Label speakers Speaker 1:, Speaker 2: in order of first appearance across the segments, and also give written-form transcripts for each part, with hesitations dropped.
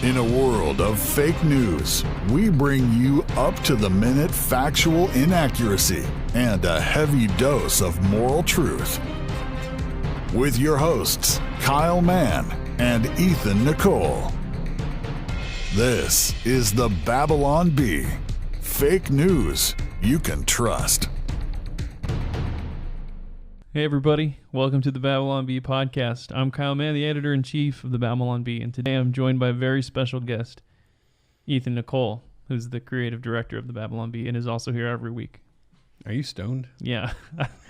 Speaker 1: In a world of fake news, we bring you up-to-the-minute factual inaccuracy and a heavy dose of moral truth. With your hosts, Kyle Mann and Ethan Nicole. This is the Babylon Bee. Fake news you can trust.
Speaker 2: Hey everybody, welcome to the Babylon Bee podcast. I'm Kyle Mann, the editor-in-chief of the Babylon Bee, and today I'm joined by a very special guest, Ethan Nicole, who's the creative director of the Babylon Bee and is also here every week.
Speaker 3: Are you stoned?
Speaker 2: Yeah.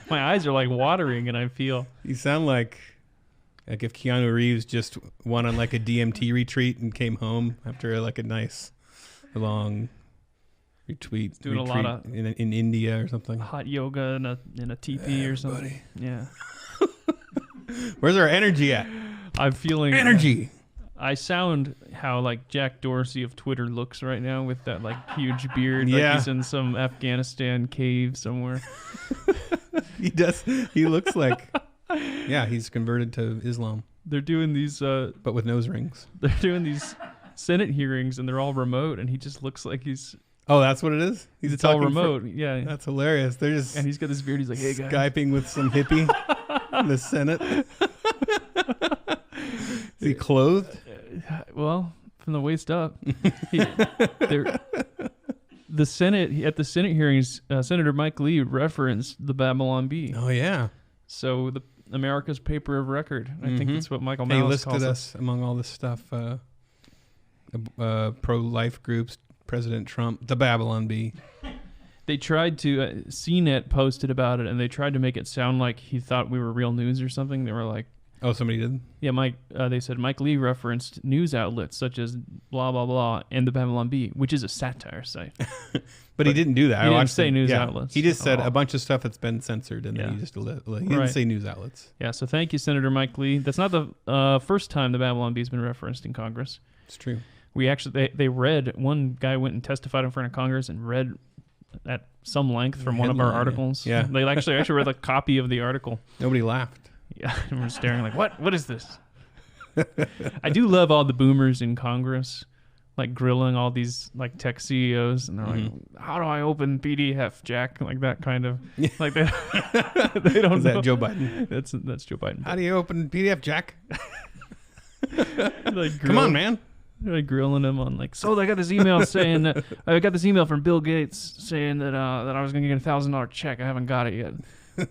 Speaker 2: My eyes are like watering and I feel...
Speaker 3: You sound like if Keanu Reeves just went on like a DMT retreat and came home after like a nice long retreat
Speaker 2: a lot of
Speaker 3: in India or something.
Speaker 2: Hot yoga in a teepee or something.
Speaker 3: Buddy.
Speaker 2: Yeah.
Speaker 3: Where's our energy at?
Speaker 2: I'm feeling...
Speaker 3: Energy!
Speaker 2: I sound how like Jack Dorsey of Twitter looks right now with that like huge beard.
Speaker 3: Yeah.
Speaker 2: Like he's in some Afghanistan cave somewhere.
Speaker 3: He does. He looks like... Yeah, he's converted to Islam.
Speaker 2: They're doing these...
Speaker 3: but with nose rings.
Speaker 2: They're doing these Senate hearings and they're all remote and he just looks like he's...
Speaker 3: Oh, that's what it is?
Speaker 2: It's all remote, yeah.
Speaker 3: That's hilarious. They're just...
Speaker 2: And he's got this beard. He's like, hey, guys.
Speaker 3: Skyping with some hippie in the Senate. Is he clothed?
Speaker 2: Well, from the waist up. The Senate, at the Senate hearings, Senator Mike Lee referenced the Babylon Bee.
Speaker 3: Oh, yeah.
Speaker 2: So the America's paper of record. I think that's what Michael
Speaker 3: He
Speaker 2: Malice
Speaker 3: listed
Speaker 2: calls
Speaker 3: us among all this stuff. Pro-life groups, President Trump, the Babylon Bee.
Speaker 2: They tried to, CNET posted about it, and they tried to make it sound like he thought we were real news or something. They were like...
Speaker 3: Oh, somebody did?
Speaker 2: Yeah, they said Mike Lee referenced news outlets such as blah, blah, blah, and the Babylon Bee, which is a satire site.
Speaker 3: but he didn't do that.
Speaker 2: He didn't say news outlets.
Speaker 3: He just said a bunch of stuff that's been censored, and then he just he didn't say news outlets.
Speaker 2: Yeah, so thank you, Senator Mike Lee. That's not the first time the Babylon Bee has been referenced in Congress.
Speaker 3: It's true.
Speaker 2: We actually, they read, one guy went and testified in front of Congress and read at some length from one of our articles.
Speaker 3: Yeah.
Speaker 2: They actually read a copy of the article.
Speaker 3: Nobody laughed.
Speaker 2: Yeah, and we're staring like, what is this? I do love all the boomers in Congress, like grilling all these like tech CEOs, and they're like, how do I open PDF, Jack? Like that kind of, like they don't
Speaker 3: Is
Speaker 2: know.
Speaker 3: that Joe Biden?
Speaker 2: That's Joe Biden.
Speaker 3: How do you open PDF, Jack?
Speaker 2: Like
Speaker 3: Come on, man.
Speaker 2: They're like grilling him on like, so I got this email saying that I got this email from Bill Gates saying that I was gonna get $1,000 check. I haven't got it yet.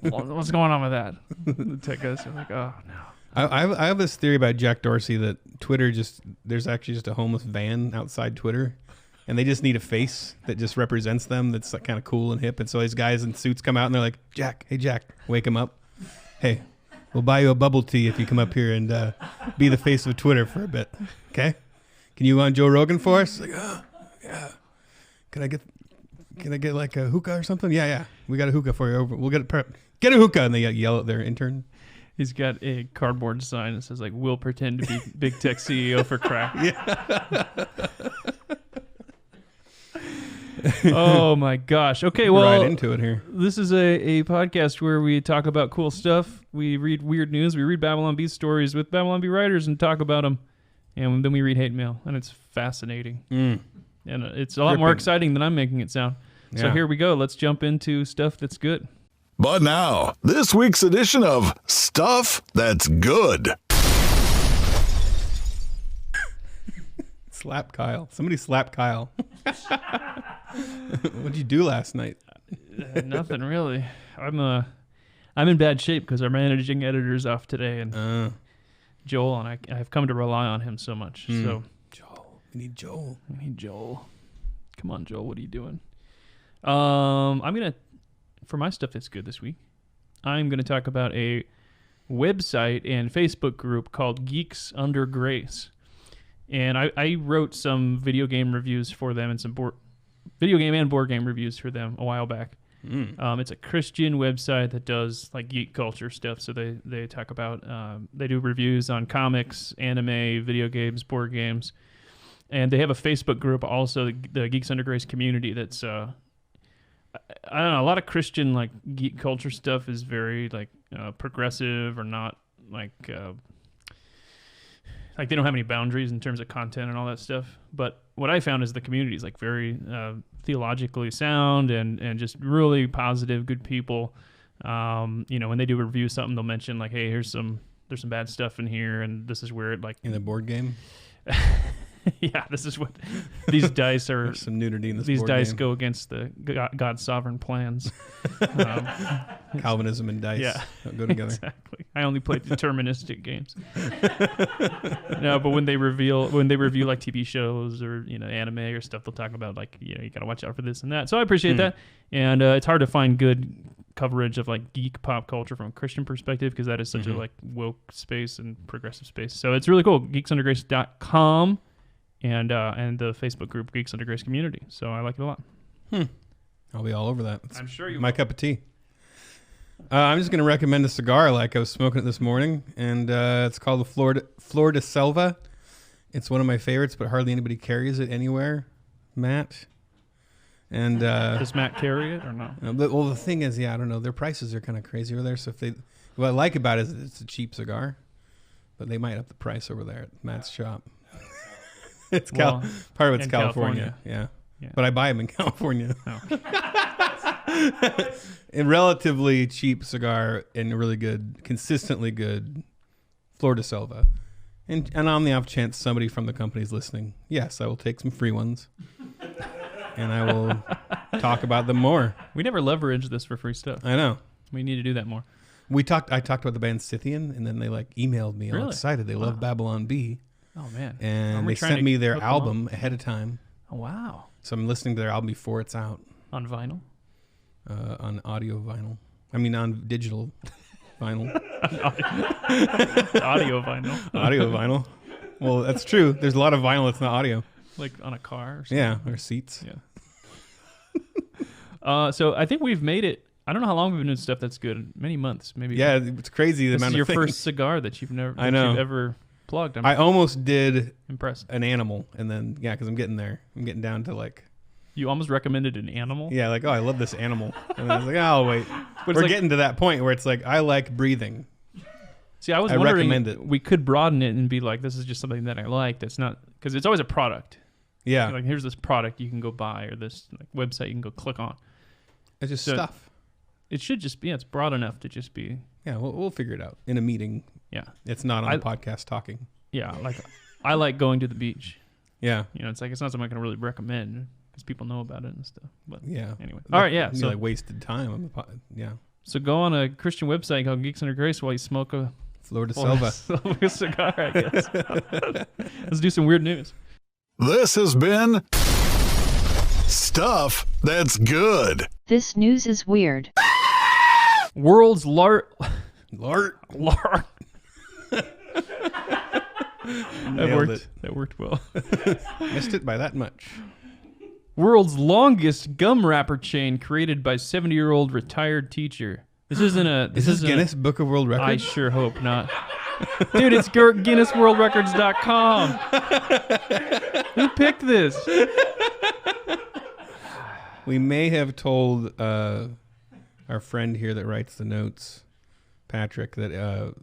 Speaker 2: What's going on with that? The tech guys are like, oh no.
Speaker 3: I have this theory about Jack Dorsey that Twitter there's actually just a homeless van outside Twitter, and they just need a face that just represents them. That's like kind of cool and hip. And so these guys in suits come out and they're like, Jack, hey Jack, wake him up. Hey, we'll buy you a bubble tea if you come up here and be the face of Twitter for a bit. Okay. Can you on Joe Rogan for us? Like, oh, yeah. Can I get like a hookah or something? Yeah. We got a hookah for you. We'll get a hookah. And they yell at their intern.
Speaker 2: He's got a cardboard sign that says like, we'll pretend to be big tech CEO for crack.
Speaker 3: Yeah.
Speaker 2: Oh my gosh. Okay. Well,
Speaker 3: right into it here.
Speaker 2: This is a podcast where we talk about cool stuff. We read weird news. We read Babylon Bee stories with Babylon Bee writers and talk about them. And then we read hate mail, and it's fascinating. And it's a lot more exciting than I'm making it sound. Yeah. So here we go. Let's jump into stuff that's good.
Speaker 1: But now, this week's edition of Stuff That's Good.
Speaker 3: Slap Kyle. Somebody slap Kyle. What'd you do last night?
Speaker 2: Nothing really. I'm in bad shape because our managing editor's off today, and Joel, and I've come to rely on him so much. So
Speaker 3: Joel. We need Joel.
Speaker 2: Come on, Joel. What are you doing? I'm going to, for my stuff that's good this week, I'm going to talk about a website and Facebook group called Geeks Under Grace. And I wrote some video game reviews for them and some video game and board game reviews for them a while back. It's a Christian website that does like geek culture stuff. So they talk about, they do reviews on comics, anime, video games, board games. And they have a Facebook group also, the Geeks Under Grace community that's, I don't know, a lot of Christian like geek culture stuff is very like progressive or not like like they don't have any boundaries in terms of content and all that stuff. But what I found is the community is like very theologically sound and just really positive, good people. When they do review something, they'll mention like, hey, there's some bad stuff in here, and this is where it like
Speaker 3: in the board game.
Speaker 2: Yeah, this is what these dice are.
Speaker 3: There's some nudity in this.
Speaker 2: These
Speaker 3: board
Speaker 2: dice
Speaker 3: game.
Speaker 2: go against the God's sovereign plans.
Speaker 3: Calvinism and dice don't go together.
Speaker 2: Exactly. I only play deterministic games. No, but when they review like TV shows or anime or stuff, they'll talk about like you gotta watch out for this and that. So I appreciate that, and it's hard to find good coverage of like geek pop culture from a Christian perspective because that is such a like woke space and progressive space. So it's really cool. geeksundergrace.com and the Facebook group Geeks Under Grace Community. So I like it a lot.
Speaker 3: I'll be all over that.
Speaker 2: I'm sure you
Speaker 3: my
Speaker 2: will.
Speaker 3: cup of tea. I'm just going to recommend a cigar. Like I was smoking it this morning, and it's called the Flor de Selva. It's one of my favorites, but hardly anybody carries it anywhere. Matt. And
Speaker 2: does Matt carry it or no?
Speaker 3: Well, the thing is, I don't know. Their prices are kind of crazy over there. So what I like about it is it's a cheap cigar, but they might up the price over there at Matt's shop. It's part of it's California. Yeah. But I buy them in California.
Speaker 2: Oh.
Speaker 3: A relatively cheap cigar and a really good, consistently good Flor de Selva. And on the off chance somebody from the company is listening, yes, I will take some free ones. And I will talk about them more.
Speaker 2: We never leverage this for free stuff.
Speaker 3: I know.
Speaker 2: We need to do that more.
Speaker 3: I talked about the band Scythian, and then they like emailed me all
Speaker 2: Really?
Speaker 3: excited. They love Babylon Bee.
Speaker 2: Oh, man.
Speaker 3: And they sent me their album ahead of time.
Speaker 2: Oh, wow.
Speaker 3: So I'm listening to their album before it's out.
Speaker 2: On vinyl?
Speaker 3: On audio vinyl. I mean, on digital vinyl.
Speaker 2: Audio vinyl.
Speaker 3: Audio vinyl. Well, that's true. There's a lot of vinyl that's not audio.
Speaker 2: Like on a car or something?
Speaker 3: Yeah, or seats.
Speaker 2: Yeah. So I think we've made it. I don't know how long we've been doing stuff that's good. Many months, maybe.
Speaker 3: Yeah, it's crazy the
Speaker 2: this
Speaker 3: amount
Speaker 2: is your
Speaker 3: of things.
Speaker 2: first cigar that you've never
Speaker 3: I know.
Speaker 2: you've ever plugged.
Speaker 3: I almost did
Speaker 2: impressed.
Speaker 3: an animal, and then because I'm getting there. I'm getting down to like.
Speaker 2: You almost recommended an animal?
Speaker 3: Yeah, like, oh, I love this animal. And then I was like, oh, I'll wait.
Speaker 2: But
Speaker 3: We're getting to that point where it's like, I like breathing.
Speaker 2: See, I was
Speaker 3: I
Speaker 2: wondering
Speaker 3: recommend it.
Speaker 2: we could broaden it and be like, this is just something that I like. That's not because it's always a product.
Speaker 3: Yeah.
Speaker 2: Like here's this product you can go buy or this website you can go click on.
Speaker 3: It's just stuff.
Speaker 2: It should just be. It's broad enough to just be.
Speaker 3: Yeah, we'll figure it out in a meeting.
Speaker 2: Yeah.
Speaker 3: It's not on a podcast talking.
Speaker 2: Yeah, like I like going to the beach.
Speaker 3: Yeah.
Speaker 2: It's like it's not something I can really recommend because people know about it and stuff. But
Speaker 3: yeah.
Speaker 2: Anyway. All right. Yeah.
Speaker 3: So like wasted time on the yeah.
Speaker 2: So go on a Christian website called Geeks Under Grace while you smoke a
Speaker 3: Flor de Selva
Speaker 2: cigar, I guess. Let's do some weird news.
Speaker 1: This has been Stuff That's Good.
Speaker 4: This news is weird.
Speaker 2: World's
Speaker 3: Lart.
Speaker 2: That
Speaker 3: Nailed
Speaker 2: worked.
Speaker 3: it.
Speaker 2: That worked well.
Speaker 3: Missed it by that much.
Speaker 2: World's longest gum wrapper chain created by 70-year-old retired teacher. This isn't a.
Speaker 3: Is this Guinness Book of World Records?
Speaker 2: I sure hope not. Dude, it's GuinnessWorldRecords.com. Who picked this?
Speaker 3: We may have told our friend here that writes the notes, Patrick, that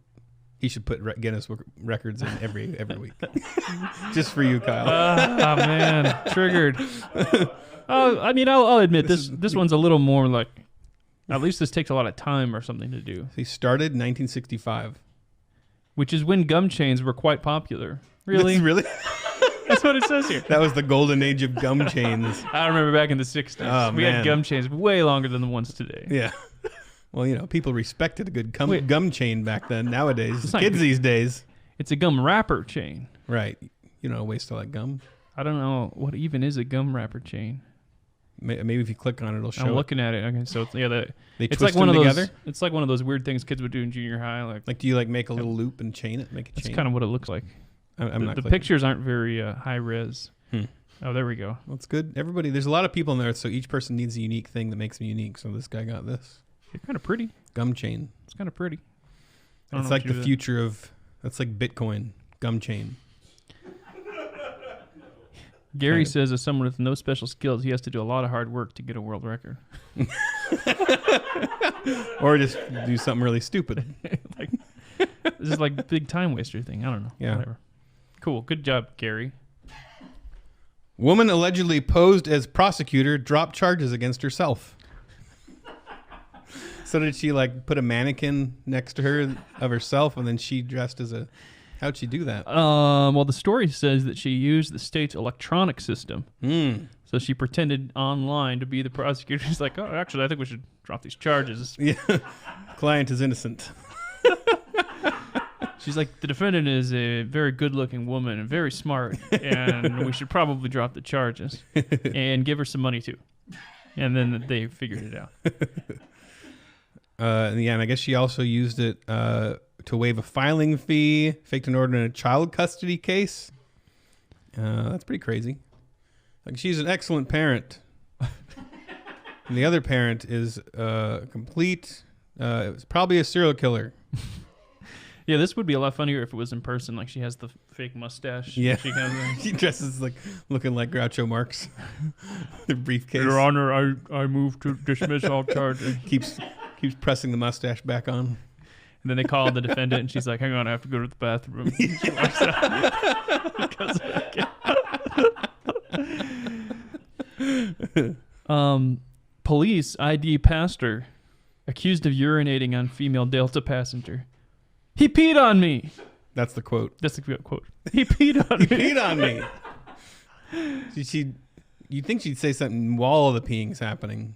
Speaker 3: he should put Guinness Records in every week. Just for you, Kyle.
Speaker 2: Oh, man. Triggered. I mean, I'll admit, this one's a little more like, at least this takes a lot of time or something to do.
Speaker 3: He started in 1965.
Speaker 2: Which is when gum chains were quite popular. Really?
Speaker 3: Really?
Speaker 2: That's what it says here.
Speaker 3: That was the golden age of gum chains.
Speaker 2: I remember back in the 60s.
Speaker 3: Oh,
Speaker 2: we had gum chains way longer than the ones today.
Speaker 3: Yeah. Well, people respected a good gum chain back then. Nowadays,
Speaker 2: not
Speaker 3: kids
Speaker 2: good.
Speaker 3: these days.
Speaker 2: It's a gum wrapper chain.
Speaker 3: Right. You don't waste all that gum.
Speaker 2: I don't know what even is a gum wrapper chain.
Speaker 3: Maybe if you click on it, it'll show.
Speaker 2: I'm looking at it. Okay, so it's,
Speaker 3: they
Speaker 2: it's
Speaker 3: twist
Speaker 2: like one
Speaker 3: them
Speaker 2: of
Speaker 3: together.
Speaker 2: those. It's like one of those weird things kids would do in junior high. Like
Speaker 3: do you make a little loop and chain it? Make a chain.
Speaker 2: That's kind of what it looks like.
Speaker 3: I'm not.
Speaker 2: The
Speaker 3: clicking.
Speaker 2: pictures aren't very high res. Oh, there we go.
Speaker 3: Well, it's good. Everybody, there's a lot of people in there, so each person needs a unique thing that makes them unique. So this guy got this.
Speaker 2: They're kind of pretty.
Speaker 3: Gum chain.
Speaker 2: It's kind of pretty.
Speaker 3: It's like the future of. That's like Bitcoin. Gum chain.
Speaker 2: Gary says, as someone with no special skills, he has to do a lot of hard work to get a world record.
Speaker 3: Or just do something really stupid.
Speaker 2: This is like big time waster thing. I don't know.
Speaker 3: Yeah.
Speaker 2: Whatever. Cool. Good job, Gary.
Speaker 3: Woman allegedly posed as prosecutor dropped charges against herself. So did she like put a mannequin next to her of herself and then she dressed as a... How'd she do that?
Speaker 2: Well, the story says that she used the state's electronic system. So she pretended online to be the prosecutor. She's like, oh, actually, I think we should drop these charges.
Speaker 3: Yeah. Client is innocent.
Speaker 2: She's like, the defendant is a very good-looking woman and very smart, and we should probably drop the charges and give her some money, too. And then they figured it out.
Speaker 3: And I guess she also used it to waive a filing fee, faked an order in a child custody case. That's pretty crazy. Like, she's an excellent parent. And the other parent is complete, probably a serial killer.
Speaker 2: Yeah, this would be a lot funnier if it was in person. Like, she has the fake mustache.
Speaker 3: Yeah.
Speaker 2: She
Speaker 3: dresses like looking like Groucho Marx. The briefcase.
Speaker 2: Your Honor, I move to dismiss all charges.
Speaker 3: Keeps pressing the mustache back on.
Speaker 2: And then they call the defendant, and she's like, hang on, I have to go to the bathroom. She walks out. Police ID pastor accused of urinating on female Delta passenger. He peed on me.
Speaker 3: That's the quote.
Speaker 2: That's the quote. He peed on me.
Speaker 3: He peed on me. You'd think she'd say something while the peeing's happening.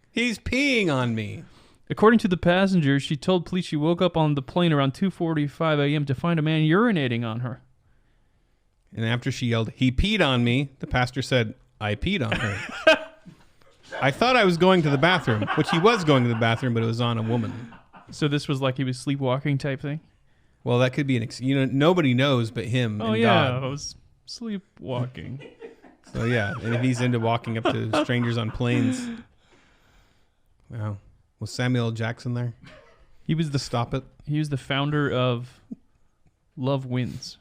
Speaker 3: He's peeing on me.
Speaker 2: According to the passenger, she told police she woke up on the plane around 2:45 a.m. to find a man urinating on her.
Speaker 3: And after she yelled, he peed on me, the pastor said, I peed on her. I thought I was going to the bathroom, which he was going to the bathroom, but it was on a woman.
Speaker 2: So this was like he was sleepwalking type thing?
Speaker 3: Well, that could be nobody knows but him and God.
Speaker 2: I was sleepwalking.
Speaker 3: So yeah, and if he's into walking up to strangers on planes. Wow. Was Samuel L. Jackson there?
Speaker 2: He was the
Speaker 3: Stop it.
Speaker 2: He was the founder of Love Wins.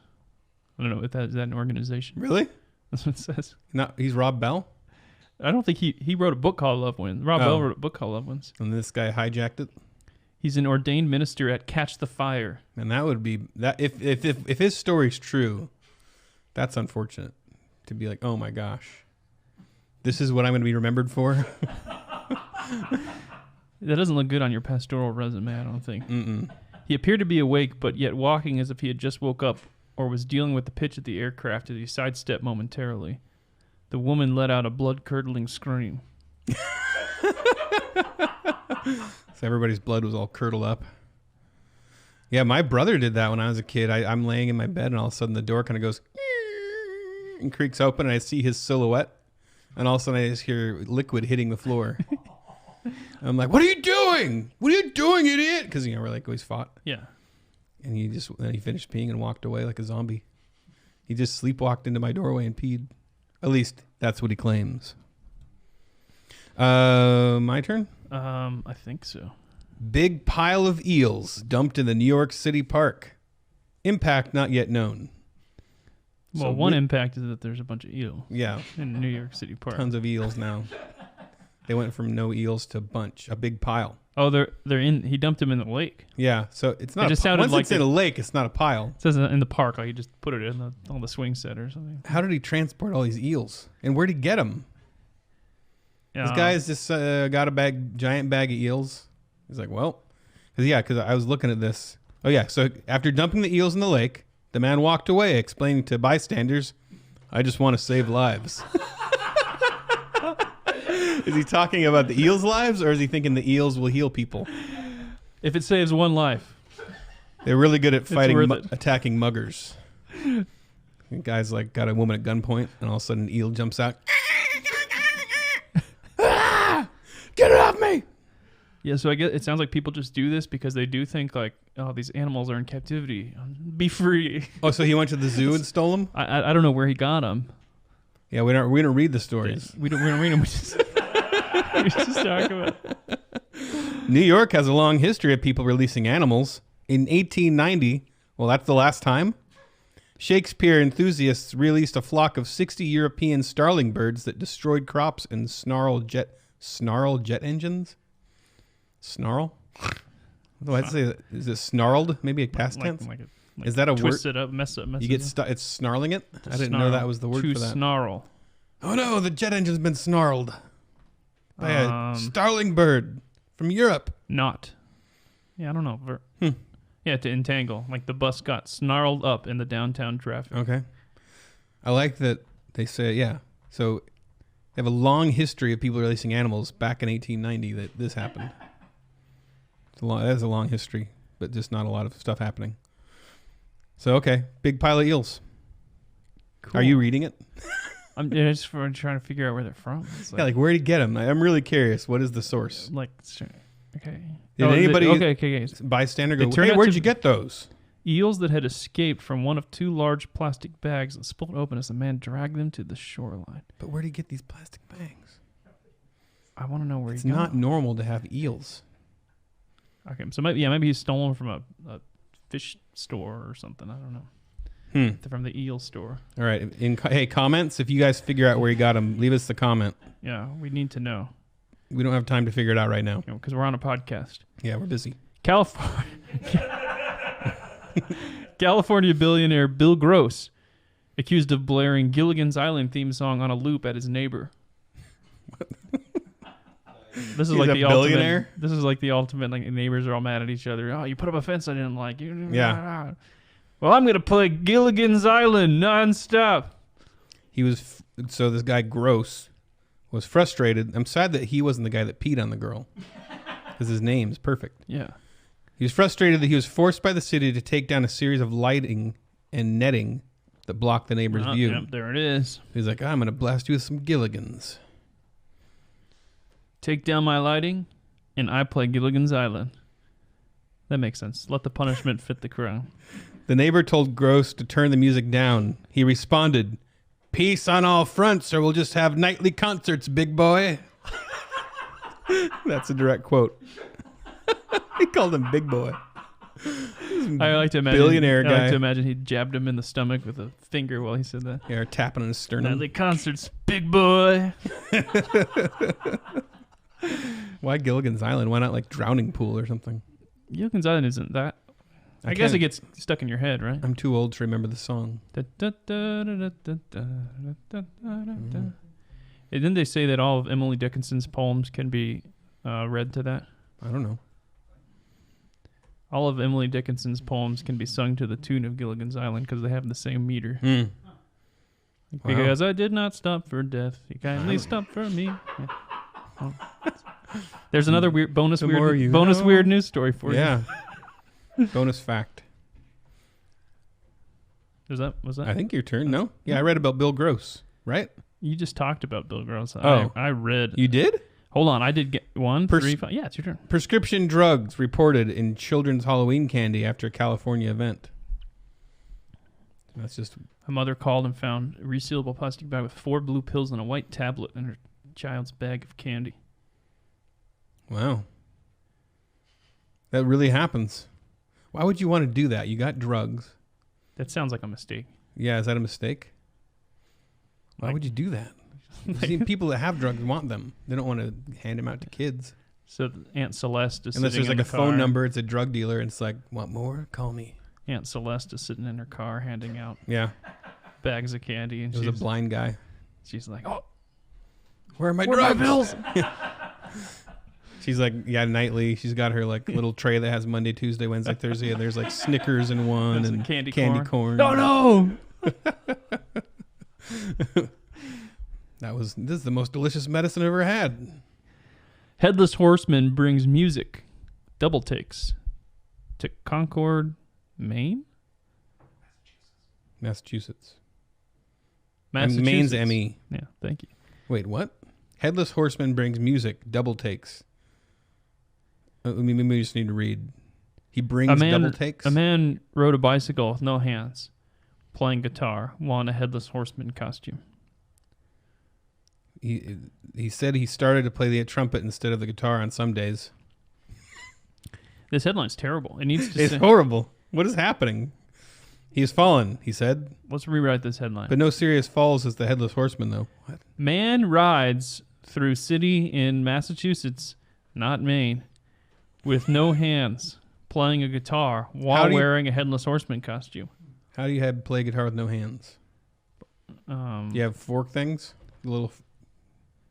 Speaker 2: I don't know if is that an organization.
Speaker 3: Really?
Speaker 2: That's what it says.
Speaker 3: No, he's Rob Bell?
Speaker 2: I don't think he wrote a book called Love Wins. Rob Bell wrote a book called Love Wins.
Speaker 3: And this guy hijacked it?
Speaker 2: He's an ordained minister at Catch the Fire.
Speaker 3: And that would be that if his story's true, that's unfortunate. To be like, oh my gosh, this is what I'm going to be remembered for.
Speaker 2: That doesn't look good on your pastoral resume, I don't think.
Speaker 3: Mm-mm.
Speaker 2: He appeared to be awake, but yet walking as if he had just woke up or was dealing with the pitch of the aircraft as he sidestepped momentarily. The woman let out a blood-curdling scream.
Speaker 3: So everybody's blood was all curdled up. Yeah, my brother did that when I was a kid. I'm laying in my bed, and all of a sudden the door kind of goes and creaks open, and I see his silhouette, and all of a sudden I just hear liquid hitting the floor. I'm like, what are you doing? What are you doing, idiot? Because, we're like, always fought.
Speaker 2: Yeah.
Speaker 3: And then he finished peeing and walked away like a zombie. He just sleepwalked into my doorway and peed. At least that's what he claims. My turn?
Speaker 2: I think so.
Speaker 3: Big pile of eels dumped in the New York City park. Impact not yet known.
Speaker 2: Well,
Speaker 3: So
Speaker 2: one impact is that there's a bunch of eels.
Speaker 3: Yeah.
Speaker 2: In New York City Park.
Speaker 3: Tons of eels now. They went from no eels to a big pile.
Speaker 2: Oh, they're in. He dumped them in the lake.
Speaker 3: Yeah, so it's not.
Speaker 2: It just sounded
Speaker 3: once
Speaker 2: like
Speaker 3: it's in a lake, it's not a pile.
Speaker 2: It says in the park, like he just put it in on the swing set or something.
Speaker 3: How did he transport all these eels? And where'd he get them? This guy's just got a giant bag of eels. He's like, well, because I was looking at this. Oh yeah, so after dumping the eels in the lake, the man walked away, explaining to bystanders, "I just want to save lives." Is he talking about the eels' lives, or is he thinking the eels will heal people?
Speaker 2: If it saves one life.
Speaker 3: They're really good at fighting,
Speaker 2: worth it.
Speaker 3: attacking muggers. The guy's like got a woman at gunpoint, and all of a sudden an eel jumps out. Get it off me!
Speaker 2: Yeah, so I guess it sounds like people just do this because they do think like, oh, these animals are in captivity. Be free.
Speaker 3: Oh, so he went to the zoo and stole them?
Speaker 2: I don't know where he got them.
Speaker 3: Yeah, we don't read the stories.
Speaker 2: We don't read them. We just talk about it.
Speaker 3: New York has a long history of people releasing animals. In 1890, well, that's the last time, Shakespeare enthusiasts released a flock of 60 European starling birds that destroyed crops and snarl jet engines. Snarl? What do I say? Is it snarled? Maybe a past tense?
Speaker 2: Like,
Speaker 3: Is that a word?
Speaker 2: Twist it up, mess
Speaker 3: You get it's snarling it? I didn't know that was the word
Speaker 2: to
Speaker 3: for that.
Speaker 2: snarl.
Speaker 3: Oh no, the jet engine's been snarled by a starling bird from Europe.
Speaker 2: Not. Yeah, I don't know. Yeah, to entangle. Like the bus got snarled up in the downtown traffic.
Speaker 3: Okay. I like that they say, yeah. So they have a long history of people releasing animals back in 1890 that this happened. That's a long history, but just not a lot of stuff happening. So, okay. Big pile of eels.
Speaker 2: Cool.
Speaker 3: Are you reading it?
Speaker 2: I'm just trying to figure out where they're from. It's
Speaker 3: Like where did he get them? I'm really curious. What is the source?
Speaker 2: Okay.
Speaker 3: Did anybody,
Speaker 2: okay.
Speaker 3: bystander go,
Speaker 2: turned
Speaker 3: hey,
Speaker 2: out
Speaker 3: where'd
Speaker 2: to
Speaker 3: you get those?
Speaker 2: Eels that had escaped from one of 2 large plastic bags that split open as the man dragged them to the shoreline.
Speaker 3: But where did he get these plastic bags?
Speaker 2: I want to know where
Speaker 3: It's
Speaker 2: he got
Speaker 3: not
Speaker 2: them.
Speaker 3: normal to have eels.
Speaker 2: Okay, so maybe he stole them from a fish store or something. I don't know. From the eel store.
Speaker 3: All right. Hey, comments, if you guys figure out where he got them, leave us the comment.
Speaker 2: Yeah, we need to know.
Speaker 3: We don't have time to figure it out right now.
Speaker 2: Because we're on a podcast.
Speaker 3: Yeah, we're busy.
Speaker 2: California billionaire Bill Gross accused of blaring Gilligan's Island theme song on a loop at his neighbor. This is
Speaker 3: He's
Speaker 2: like
Speaker 3: a
Speaker 2: the
Speaker 3: billionaire?
Speaker 2: ultimate. This is like the ultimate. Like neighbors are all mad at each other. Oh, you put up a fence I didn't like.
Speaker 3: Yeah.
Speaker 2: Well, I'm gonna play Gilligan's Island nonstop.
Speaker 3: He was so this guy Gross was frustrated. I'm sad that he wasn't the guy that peed on the girl because his name's perfect.
Speaker 2: Yeah.
Speaker 3: He was frustrated that he was forced by the city to take down a series of lighting and netting that blocked the neighbor's view.
Speaker 2: Yep, there it is.
Speaker 3: He's like, I'm gonna blast you with some Gilligans.
Speaker 2: Take down my lighting, and I play Gilligan's Island. That makes sense. Let the punishment fit the crime.
Speaker 3: The neighbor told Gross to turn the music down. He responded, "Peace on all fronts, or we'll just have nightly concerts, big boy." That's a direct quote. He called him big boy.
Speaker 2: I like to imagine
Speaker 3: Billionaire guy.
Speaker 2: I like to imagine he jabbed him in the stomach with a finger while he said that.
Speaker 3: Yeah, tapping on his sternum.
Speaker 2: Nightly concerts, big boy.
Speaker 3: Why Gilligan's Island? Why not like Drowning Pool or something?
Speaker 2: Gilligan's Island isn't that. I guess it gets stuck in your head, right?
Speaker 3: I'm too old to remember the song.
Speaker 2: Didn't they say that all of Emily Dickinson's poems can be read to that?
Speaker 3: I don't know.
Speaker 2: All of Emily Dickinson's poems can be sung to the tune of Gilligan's Island because they have the same meter. Because I did not stop for death, he kindly stopped for me. Yeah. Oh. There's another weird bonus weird news story for you.
Speaker 3: Yeah. Bonus fact.
Speaker 2: Was that?
Speaker 3: I think your turn. No? Yeah, I read about Bill Gross, right?
Speaker 2: You just talked about Bill Gross.
Speaker 3: Oh.
Speaker 2: I read.
Speaker 3: You did?
Speaker 2: Hold on. I did get 1, 3, 5. Yeah, it's your turn.
Speaker 3: Prescription drugs reported in children's Halloween candy after a California event. That's just...
Speaker 2: A mother called and found a resealable plastic bag with 4 blue pills and a white tablet in her child's bag of candy.
Speaker 3: Wow. That really happens. Why would you want to do that? You got drugs.
Speaker 2: That sounds like a mistake.
Speaker 3: Yeah, is that a mistake? Why would you do that? I've seen people that have drugs want them. They don't want to hand them out to kids.
Speaker 2: So Aunt Celeste is
Speaker 3: Unless
Speaker 2: sitting
Speaker 3: there's
Speaker 2: in
Speaker 3: like a
Speaker 2: the car.
Speaker 3: phone number, it's a drug dealer, and it's like, want more? Call me.
Speaker 2: Aunt Celeste is sitting in her car handing out
Speaker 3: Yeah.
Speaker 2: bags of candy, and
Speaker 3: There's a blind guy.
Speaker 2: she's like, "Oh,
Speaker 3: Where are my
Speaker 2: where are
Speaker 3: drugs?
Speaker 2: my pills?"
Speaker 3: She's like, yeah, nightly. She's got her like little tray that has Monday, Tuesday, Wednesday, Thursday, and there's like Snickers in one
Speaker 2: There's
Speaker 3: and
Speaker 2: candy
Speaker 3: corn.
Speaker 2: No.
Speaker 3: This is the most delicious medicine I've ever had.
Speaker 2: Headless Horseman brings music, double takes, to Concord, Maine?
Speaker 3: Massachusetts.
Speaker 2: Massachusetts.
Speaker 3: Maine's ME.
Speaker 2: Yeah, thank you.
Speaker 3: Wait, what? Headless Horseman brings music, double takes. Maybe we just need to read. He brings double takes?
Speaker 2: A man rode a bicycle with no hands, playing guitar, while in a Headless Horseman costume.
Speaker 3: He said he started to play the trumpet instead of the guitar on some days.
Speaker 2: This headline's terrible. It needs to
Speaker 3: It's horrible. What is happening? He's fallen, he said.
Speaker 2: Let's rewrite this headline.
Speaker 3: But no serious falls as the Headless Horseman, though. What?
Speaker 2: Man rides through city in Massachusetts, not Maine, with no hands, playing a guitar while wearing a Headless Horseman costume.
Speaker 3: How do you play guitar with no hands? You have fork things?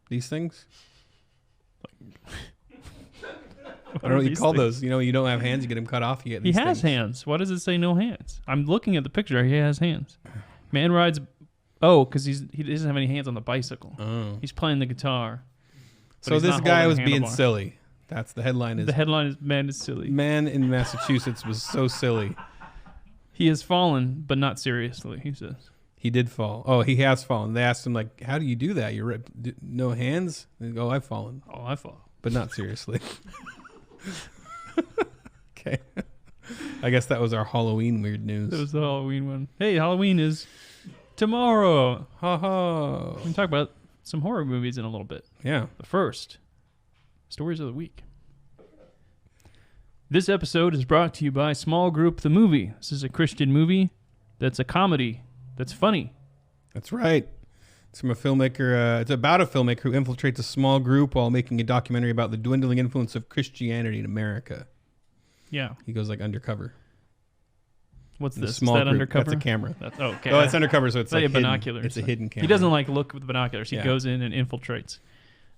Speaker 3: These things? I don't know what you call those. You don't have hands, you get them cut off, you get these
Speaker 2: He has
Speaker 3: things.
Speaker 2: hands. Why does it say no hands? I'm looking at the picture. He has hands. Man rides... Oh, because he doesn't have any hands on the bicycle.
Speaker 3: Oh.
Speaker 2: He's playing the guitar.
Speaker 3: So this guy was being silly. That's the headline.
Speaker 2: The headline is Man is Silly.
Speaker 3: Man in Massachusetts was so silly.
Speaker 2: He has fallen, but not seriously, he says.
Speaker 3: He did fall. Oh, he has fallen. They asked him, like, how do you do that? You're no hands? They go, I've fallen.
Speaker 2: Oh, I fall.
Speaker 3: But not seriously. Okay. I guess that was our Halloween weird news.
Speaker 2: That was the Halloween one. Hey, Halloween is tomorrow.
Speaker 3: Ha ha.
Speaker 2: We can talk about some horror movies in a little bit.
Speaker 3: Yeah.
Speaker 2: But first, stories of the week. This episode is brought to you by Small Group the Movie. This is a Christian movie that's a comedy that's funny.
Speaker 3: That's right. It's from a filmmaker. It's about a filmmaker who infiltrates a small group while making a documentary about the dwindling influence of Christianity in America.
Speaker 2: Yeah.
Speaker 3: He goes like undercover.
Speaker 2: What's this?
Speaker 3: Small
Speaker 2: is that
Speaker 3: group.
Speaker 2: undercover?
Speaker 3: That's a camera.
Speaker 2: Okay.
Speaker 3: Oh, it's undercover, so it's like
Speaker 2: binoculars.
Speaker 3: It's a hidden camera.
Speaker 2: He doesn't like look with the binoculars. He goes in and infiltrates.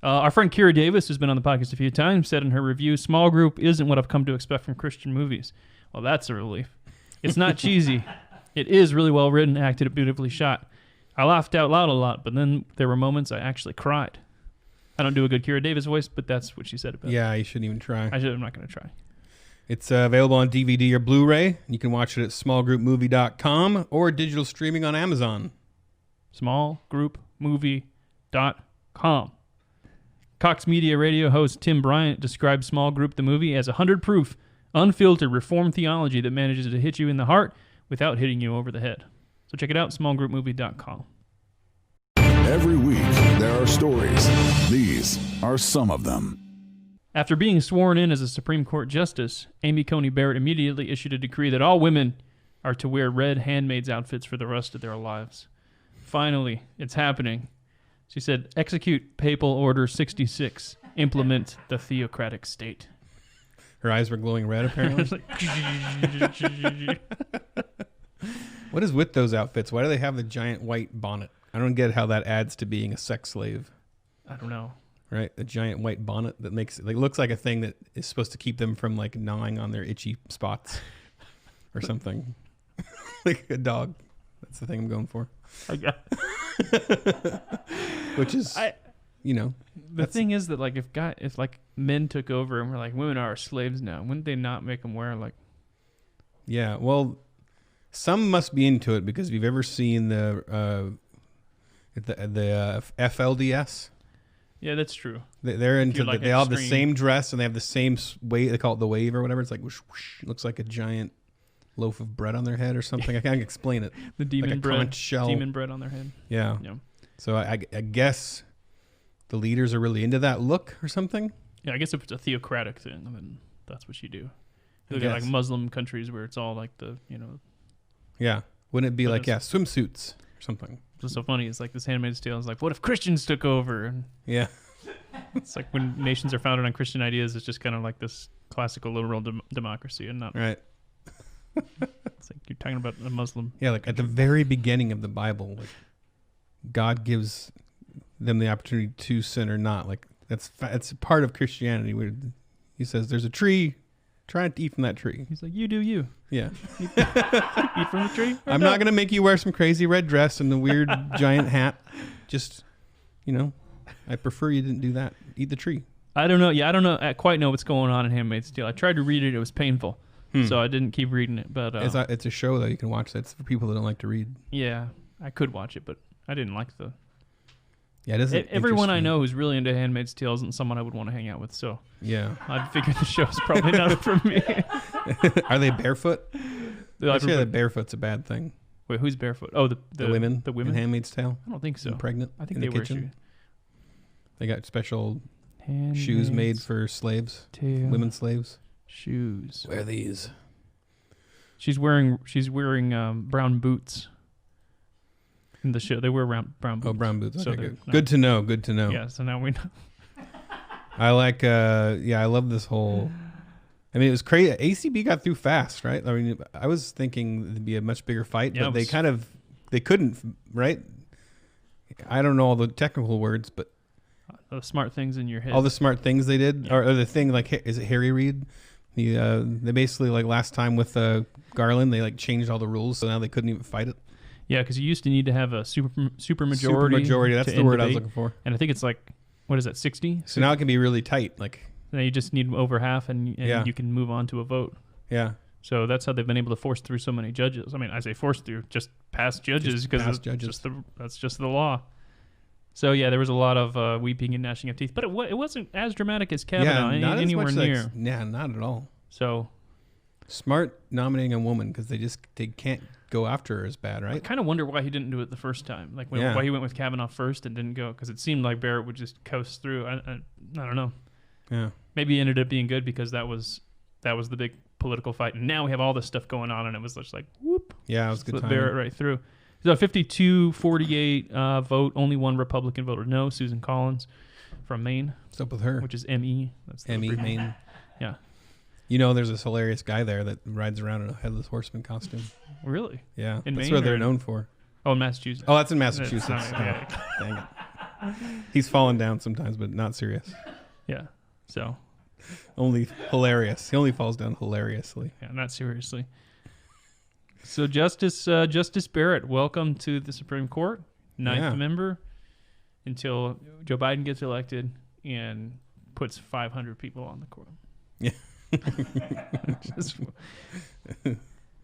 Speaker 2: Our friend Kira Davis, who's been on the podcast a few times, said in her review, "Small Group isn't what I've come to expect from Christian movies." Well, that's a relief. It's not cheesy. It is really well written, acted, and beautifully shot. I laughed out loud a lot, but then there were moments I actually cried. I don't do a good Kira Davis voice, but that's what she said about it.
Speaker 3: Yeah, you shouldn't even try.
Speaker 2: I'm not going to try.
Speaker 3: It's available on DVD or Blu-ray. You can watch it at smallgroupmovie.com or digital streaming on Amazon.
Speaker 2: Smallgroupmovie.com. Cox Media Radio host Tim Bryant describes Small Group the movie as 100-proof, unfiltered Reformed theology that manages to hit you in the heart without hitting you over the head. So check it out, smallgroupmovie.com.
Speaker 1: Every week, there are stories. These are some of them.
Speaker 2: After being sworn in as a Supreme Court Justice, Amy Coney Barrett immediately issued a decree that all women are to wear red Handmaid's outfits for the rest of their lives. Finally, it's happening. She said, "Execute Papal Order 66. Implement the theocratic state."
Speaker 3: Her eyes were glowing red, apparently. What is with those outfits? Why do they have the giant white bonnet? I don't get how that adds to being a sex slave.
Speaker 2: I don't know.
Speaker 3: Right? The giant white bonnet that makes it looks like a thing that is supposed to keep them from like gnawing on their itchy spots or something. Like a dog. That's the thing I'm going for. Which is,
Speaker 2: the thing is that like if like men took over and were like, women are our slaves now, wouldn't they not make them wear like?
Speaker 3: Yeah, well, some must be into it because if you've ever seen the FLDS.
Speaker 2: Yeah, that's true.
Speaker 3: They're into
Speaker 2: like
Speaker 3: they all have the same dress and they have the same wave. They call it the wave or whatever. It's like whoosh, whoosh. It looks like a giant loaf of bread on their head or something. I can't explain it.
Speaker 2: The demon
Speaker 3: like a
Speaker 2: bread.
Speaker 3: conch shell.
Speaker 2: Demon bread on their head.
Speaker 3: Yeah. So I guess the leaders are really into that look or something.
Speaker 2: Yeah, I guess if it's a theocratic thing, then that's what you do. You look at like Muslim countries where it's all like the,
Speaker 3: Yeah. Wouldn't it be like, swimsuits or something?
Speaker 2: What's so funny is like this Handmaid's Tale is like, what if Christians took over? And
Speaker 3: yeah.
Speaker 2: It's like when nations are founded on Christian ideas, it's just kind of like this classical liberal democracy and not.
Speaker 3: Right.
Speaker 2: It's like you're talking about a Muslim.
Speaker 3: Yeah, like at the very beginning of the Bible, like God gives them the opportunity to sin or not. Like that's part of Christianity. Where he says, "There's a tree. Try not to eat from that tree."
Speaker 2: He's like, "You do you."
Speaker 3: Yeah.
Speaker 2: Eat from the tree.
Speaker 3: I'm not gonna make you wear some crazy red dress and the weird giant hat. Just, I prefer you didn't do that. Eat the tree.
Speaker 2: I don't know. Yeah, I don't know. I quite know what's going on in Handmaid's Tale. I tried to read it. It was painful. So I didn't keep reading it. But
Speaker 3: it's a show that you can watch. That's for people that don't like to read.
Speaker 2: Yeah, I could watch it, but I didn't like the.
Speaker 3: Yeah, it doesn't.
Speaker 2: Everyone I know who's really into Handmaid's Tale isn't someone I would want to hang out with. So
Speaker 3: yeah,
Speaker 2: I figured the show's probably not for me.
Speaker 3: Are they barefoot? I say that barefoot's a bad thing.
Speaker 2: Wait, who's barefoot? Oh, the
Speaker 3: women.
Speaker 2: The women.
Speaker 3: In Handmaid's Tale.
Speaker 2: I don't think so.
Speaker 3: Pregnant.
Speaker 2: I think
Speaker 3: in
Speaker 2: they
Speaker 3: the
Speaker 2: wear
Speaker 3: kitchen.
Speaker 2: shoes.
Speaker 3: They got special shoes made for slaves, women slaves.
Speaker 2: Shoes.
Speaker 3: Wear these.
Speaker 2: She's wearing brown boots. In the show, they wear brown boots.
Speaker 3: Oh, brown boots. Okay,
Speaker 2: So
Speaker 3: good. Good to know. Good to know.
Speaker 2: Yeah. So now we know.
Speaker 3: I like. I love this whole I mean, it was crazy. ACB got through fast, right? I mean, I was thinking it'd be a much bigger fight,
Speaker 2: Yeah,
Speaker 3: but they couldn't, right? I don't know all the technical words, but
Speaker 2: The smart things in your head.
Speaker 3: all the smart things they did, or the thing like, is it Harry Reid? They basically like last time with Garland, they like changed all the rules, so now they couldn't even fight it.
Speaker 2: Yeah, because you used to need to have a super majority.
Speaker 3: Super majority. That's the word I was looking for.
Speaker 2: And I think it's like, what is that, 60?
Speaker 3: So now it can be really tight. Like,
Speaker 2: now you just need over half, and you can move on to a vote.
Speaker 3: yeah.
Speaker 2: So that's how they've been able to force through so many judges. I mean, I say force through, just past judges, because that's just the law. So yeah, there was a lot of weeping and gnashing of teeth, but it wasn't as dramatic as Kavanaugh anywhere near.
Speaker 3: Yeah, not at all.
Speaker 2: So
Speaker 3: smart nominating a woman because they can't go after her as bad, right?
Speaker 2: I kind of wonder why he didn't do it the first time. Like why he went with Kavanaugh first and didn't go, because it seemed like Barrett would just coast through. I don't know. Yeah. Maybe it ended up being good because that was the big political fight, and now we have all this stuff going on, and it was just like whoop.
Speaker 3: Yeah, it was good.
Speaker 2: Barrett right through. So 52-48 vote. Only one Republican voted no. Susan Collins from Maine.
Speaker 3: What's up with her?
Speaker 2: Which is ME. That's
Speaker 3: ME, Maine.
Speaker 2: Yeah.
Speaker 3: You know, there's this hilarious guy there that rides around in a headless horseman costume.
Speaker 2: Really?
Speaker 3: Yeah.
Speaker 2: In
Speaker 3: that's
Speaker 2: Maine,
Speaker 3: what they're known for.
Speaker 2: Oh, in Massachusetts.
Speaker 3: Oh, that's in Massachusetts.
Speaker 2: Dang
Speaker 3: it. He's fallen down sometimes, but not serious.
Speaker 2: Yeah. So.
Speaker 3: Only hilarious. He only falls down hilariously.
Speaker 2: Yeah, not seriously. So Justice Barrett, welcome to the Supreme Court, ninth member, until Joe Biden gets elected and puts 500 people on the court.
Speaker 3: Yeah.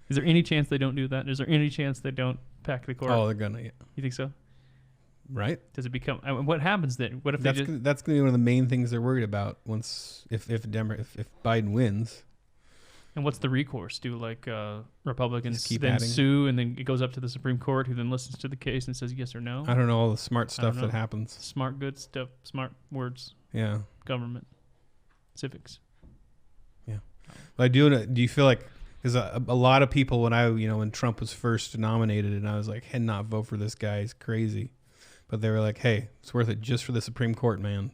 Speaker 2: Is there any chance they don't do that? Is there any chance they don't pack the court?
Speaker 3: Oh, they're gonna. Yeah.
Speaker 2: You think so?
Speaker 3: Right.
Speaker 2: Does it become? What happens then? What if
Speaker 3: that's gonna be one of the main things they're worried about if Biden wins.
Speaker 2: And what's the recourse? Do Republicans then sue, and then it goes up to the Supreme Court, who then listens to the case and says yes or no?
Speaker 3: I don't know all the smart stuff that happens.
Speaker 2: Smart good stuff. Smart words.
Speaker 3: Yeah.
Speaker 2: Government. Civics.
Speaker 3: Yeah. But do you feel like, because a lot of people when Trump was first nominated and I was like, hey, not vote for this guy, he's crazy. But they were like, hey, it's worth it just for the Supreme Court, man.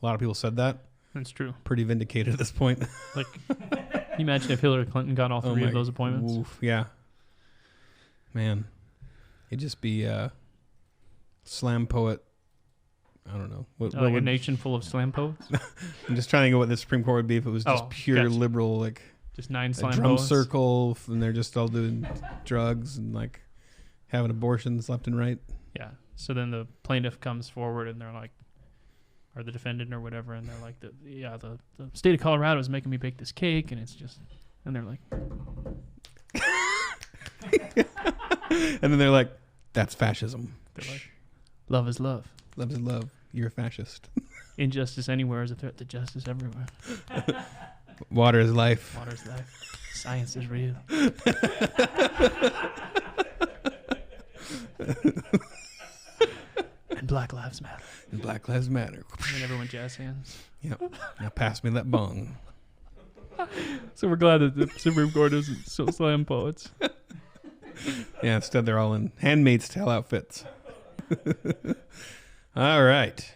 Speaker 3: A lot of people said that.
Speaker 2: That's true.
Speaker 3: Pretty vindicated at this point.
Speaker 2: Like, can you imagine if Hillary Clinton got all three of those appointments?
Speaker 3: Oof, yeah. Man. It'd just be slam poet. I don't know. What
Speaker 2: a nation full of slam poets?
Speaker 3: I'm just trying to think of what the Supreme Court would be if it was just pure liberal, like
Speaker 2: just 9 slam
Speaker 3: drum
Speaker 2: poets.
Speaker 3: circle, and they're just all doing drugs and like having abortions left and right.
Speaker 2: Yeah. So then the plaintiff comes forward and they're like, or the defendant or whatever, and they're like, the state of Colorado is making me bake this cake, and it's just, and they're like,
Speaker 3: and then they're like, that's fascism.
Speaker 2: They're like, love is love.
Speaker 3: Love is love. You're a fascist.
Speaker 2: Injustice anywhere is a threat to justice everywhere.
Speaker 3: Water is life.
Speaker 2: Water is life. Science is real. And Black Lives Matter.
Speaker 3: And Black Lives Matter.
Speaker 2: And everyone jazz hands.
Speaker 3: Yep. Now pass me that bong.
Speaker 2: So we're glad that the Supreme Court isn't so slam poets.
Speaker 3: Yeah, instead they're all in Handmaid style outfits. All right.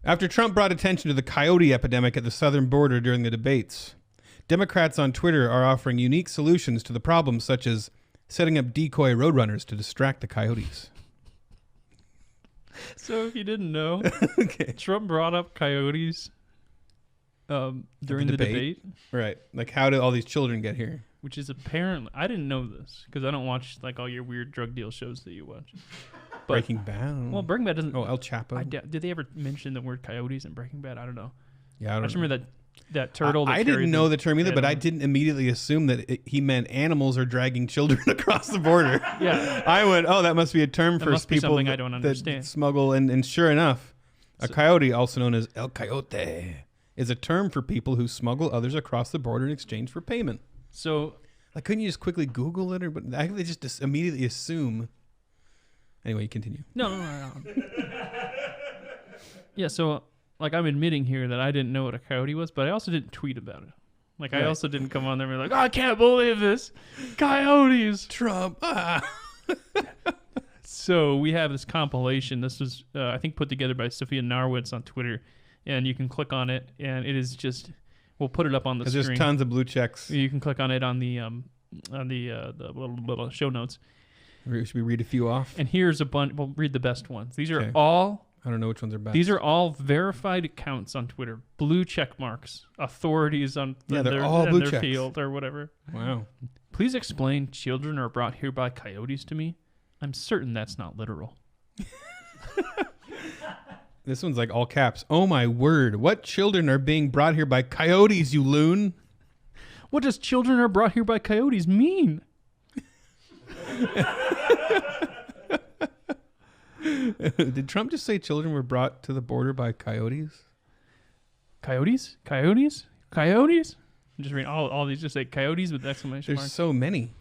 Speaker 3: After Trump brought attention to the coyote epidemic at the southern border during the debates, Democrats on Twitter are offering unique solutions to the problem, such as setting up decoy roadrunners to distract the coyotes.
Speaker 2: So if you didn't know, Trump brought up coyotes during the debate.
Speaker 3: Right. Like, how did all these children get here?
Speaker 2: Which is apparently, I didn't know this because I don't watch like all your weird drug deal shows that you watch. But,
Speaker 3: Breaking Bad?
Speaker 2: Well, Breaking Bad doesn't.
Speaker 3: Oh, El Chapo.
Speaker 2: Did they ever mention the word coyotes in Breaking Bad? I don't know.
Speaker 3: Yeah, I
Speaker 2: just remember that turtle.
Speaker 3: I didn't know the term either, but I didn't immediately assume that he meant animals are dragging children across the border.
Speaker 2: Yeah.
Speaker 3: I went, oh, that must be a term for people
Speaker 2: I don't understand.
Speaker 3: That smuggle. And sure enough, a coyote, also known as El Coyote, is a term for people who smuggle others across the border in exchange for payment.
Speaker 2: So,
Speaker 3: like, couldn't you just quickly Google it? But I think they just immediately assume. Anyway, you continue.
Speaker 2: No. Yeah, so, like, I'm admitting here that I didn't know what a coyote was, but I also didn't tweet about it. Like, right. I also didn't come on there and be like, oh, I can't believe this. Coyotes.
Speaker 3: Trump.
Speaker 2: So we have this compilation. This was, I think, put together by Sophia Narwitz on Twitter. And you can click on it, and it is just We'll put it up on the
Speaker 3: Because
Speaker 2: screen.
Speaker 3: there's tons of blue checks.
Speaker 2: You can click on it on the little show notes.
Speaker 3: Should we read a few off?
Speaker 2: And here's a bunch. We'll read the best ones. These are
Speaker 3: Okay.
Speaker 2: all.
Speaker 3: I don't know which ones are best.
Speaker 2: These are all verified accounts on Twitter. Blue check marks. Authorities on
Speaker 3: they're all blue
Speaker 2: their
Speaker 3: checks.
Speaker 2: field or whatever.
Speaker 3: Wow.
Speaker 2: Please explain children are brought here by coyotes to me. I'm certain that's not literal.
Speaker 3: This one's like all caps. Oh my word. What children are being brought here by coyotes, you loon?
Speaker 2: What does children are brought here by coyotes mean?
Speaker 3: Did Trump just say children were brought to the border by coyotes?
Speaker 2: Coyotes? Coyotes? Coyotes? I'm just reading all these. Just say coyotes with exclamation
Speaker 3: There's
Speaker 2: marks.
Speaker 3: so many.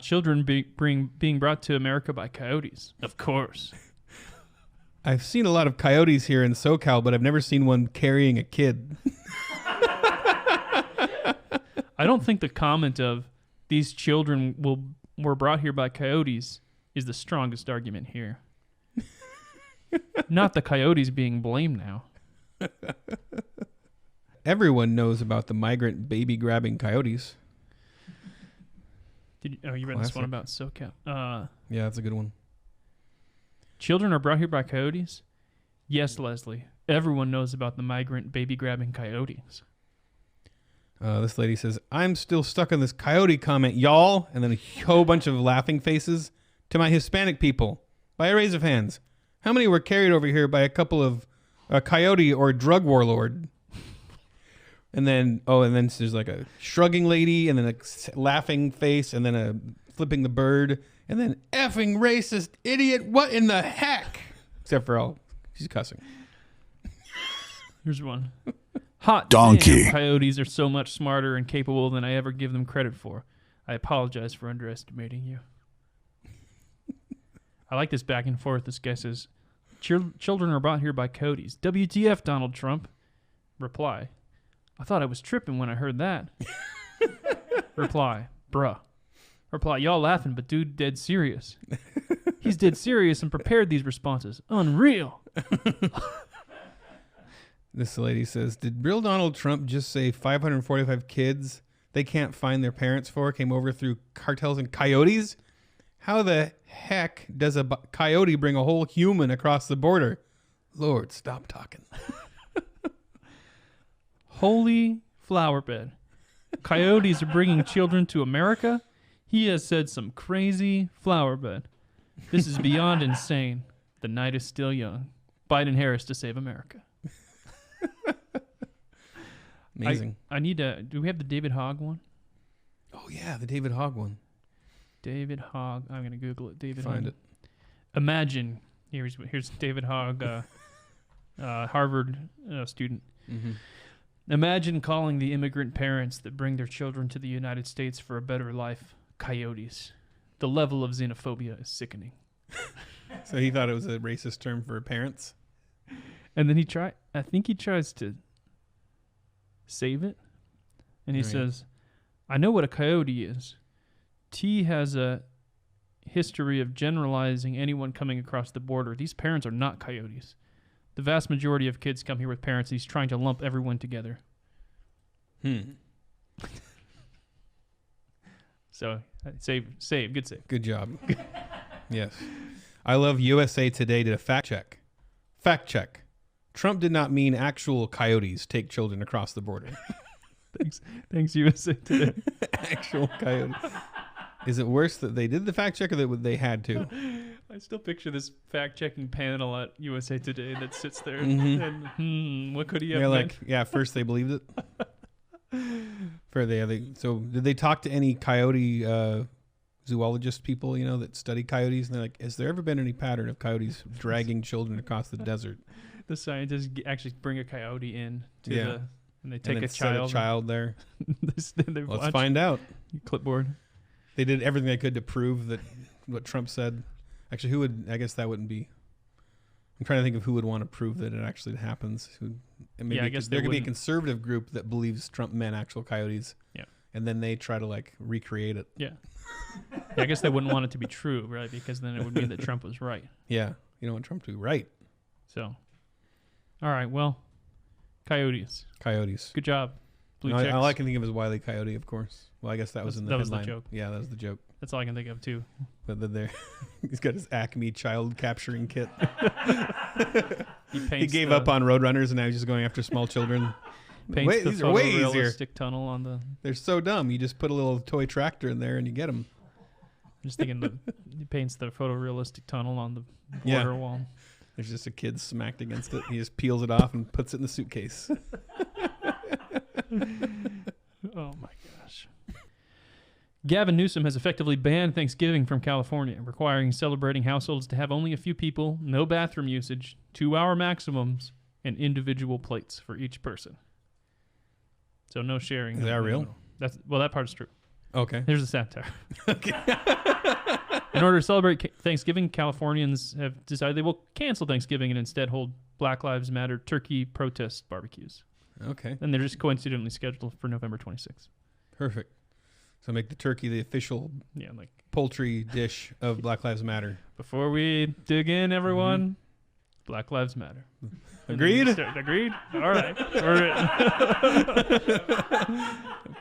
Speaker 2: Children being brought to America by coyotes. Of course.
Speaker 3: I've seen a lot of coyotes here in SoCal, but I've never seen one carrying a kid.
Speaker 2: I don't think the comment of these children were brought here by coyotes is the strongest argument here. Not the coyotes being blamed now.
Speaker 3: Everyone knows about the migrant baby grabbing coyotes.
Speaker 2: You read this one about SoCal.
Speaker 3: Yeah, that's a good one.
Speaker 2: Children are brought here by coyotes? Yes, Leslie. Everyone knows about the migrant baby grabbing coyotes.
Speaker 3: This lady says, I'm still stuck on this coyote comment, y'all. And then a whole bunch of laughing faces. To my Hispanic people, by a raise of hands, how many were carried over here by a couple of a coyote or drug warlord? And then there's like a shrugging lady, and then a laughing face, and then a flipping the bird, and then effing racist idiot. What in the heck? Except for she's cussing.
Speaker 2: Here's one. Hot
Speaker 1: Donkey.
Speaker 2: damn, coyotes are so much smarter and capable than I ever give them credit for. I apologize for underestimating you. I like this back and forth. This guy says, children are brought here by coyotes. WTF, Donald Trump? Reply, I thought I was tripping when I heard that. Reply, bruh. Reply, y'all laughing, but dude dead serious. He's dead serious and prepared these responses. Unreal.
Speaker 3: This lady says, did real Donald Trump just say 545 kids they can't find their parents for came over through cartels and coyotes? How the heck does a coyote bring a whole human across the border? Lord, stop talking.
Speaker 2: Holy flower bed. Coyotes are bringing children to America? He has said some crazy flower bed. This is beyond insane. The night is still young. Biden Harris to save America.
Speaker 3: Amazing.
Speaker 2: I need to... Do we have the David Hogg one?
Speaker 3: Oh, yeah, the David Hogg one.
Speaker 2: David Hogg. I'm going to Google it. David
Speaker 3: Find
Speaker 2: Hogg.
Speaker 3: it.
Speaker 2: Imagine. Here's David Hogg, Harvard student.
Speaker 3: Mm-hmm.
Speaker 2: Imagine calling the immigrant parents that bring their children to the United States for a better life coyotes. The level of xenophobia is sickening.
Speaker 3: So he thought it was a racist term for parents?
Speaker 2: And then I think he tries to save it. And he says, I know what a coyote is. T has a history of generalizing anyone coming across the border. These parents are not coyotes. The vast majority of kids come here with parents. He's trying to lump everyone together. So, save, good save.
Speaker 3: Good job. Yes. I love USA Today did a fact check. Fact check. Trump did not mean actual coyotes take children across the border.
Speaker 2: Thanks USA Today.
Speaker 3: Actual coyotes. Is it worse that they did the fact check or that they had to?
Speaker 2: I still picture this fact-checking panel at USA Today that sits there
Speaker 3: Mm-hmm.
Speaker 2: and, what could he have
Speaker 3: They're
Speaker 2: meant?
Speaker 3: like, yeah, first they believed it. So did they talk to any coyote zoologist people, that study coyotes? And they're like, has there ever been any pattern of coyotes dragging children across the desert?
Speaker 2: The scientists actually bring a coyote in to
Speaker 3: Yeah.
Speaker 2: and they take
Speaker 3: and
Speaker 2: a
Speaker 3: set
Speaker 2: child.
Speaker 3: a child there.
Speaker 2: They
Speaker 3: Let's find out.
Speaker 2: Clipboard.
Speaker 3: They did everything they could to prove that what Trump said. Actually, I guess that wouldn't be. I'm trying to think of who would want to prove that it actually happens.
Speaker 2: I guess
Speaker 3: there could be a
Speaker 2: wouldn't.
Speaker 3: conservative group that believes Trump meant actual coyotes.
Speaker 2: Yeah.
Speaker 3: And then they try to recreate it.
Speaker 2: Yeah. I guess they wouldn't want it to be true, right? Because then it would mean that Trump was right.
Speaker 3: Yeah. You don't want Trump to be right.
Speaker 2: So, all right. Well, coyotes.
Speaker 3: Coyotes.
Speaker 2: Good job. blue
Speaker 3: No,
Speaker 2: checks.
Speaker 3: all I can think of is Wile E. Coyote, of course. Well, I guess that was in the
Speaker 2: That was the
Speaker 3: headline.
Speaker 2: joke.
Speaker 3: Yeah, that was the joke.
Speaker 2: That's all I can think of too.
Speaker 3: But then there, he's got his Acme child capturing kit. He gave up on Roadrunners, and now he's just going after small children.
Speaker 2: Paints the
Speaker 3: these are way easier.
Speaker 2: photorealistic tunnel on the.
Speaker 3: They're so dumb. You just put a little toy tractor in there, and you get them.
Speaker 2: I'm just thinking he paints the photorealistic tunnel on the
Speaker 3: Yeah.
Speaker 2: border wall.
Speaker 3: There's just a kid smacked against it. He just peels it off and puts it in the suitcase.
Speaker 2: Oh my gosh. Gavin Newsom has effectively banned Thanksgiving from California, requiring celebrating households to have only a few people, no bathroom usage, 2-hour maximums, and individual plates for each person. So no sharing.
Speaker 3: Is that real?
Speaker 2: That part is true.
Speaker 3: Okay.
Speaker 2: Here's the satire. In order to celebrate Thanksgiving, Californians have decided they will cancel Thanksgiving and instead hold Black Lives Matter turkey protest barbecues.
Speaker 3: Okay.
Speaker 2: And they're just coincidentally scheduled for November 26th.
Speaker 3: Perfect. So make the turkey the official poultry dish of Black Lives Matter.
Speaker 2: Before we dig in, everyone, Black Lives Matter.
Speaker 3: Agreed?
Speaker 2: Agreed? All right. We're in.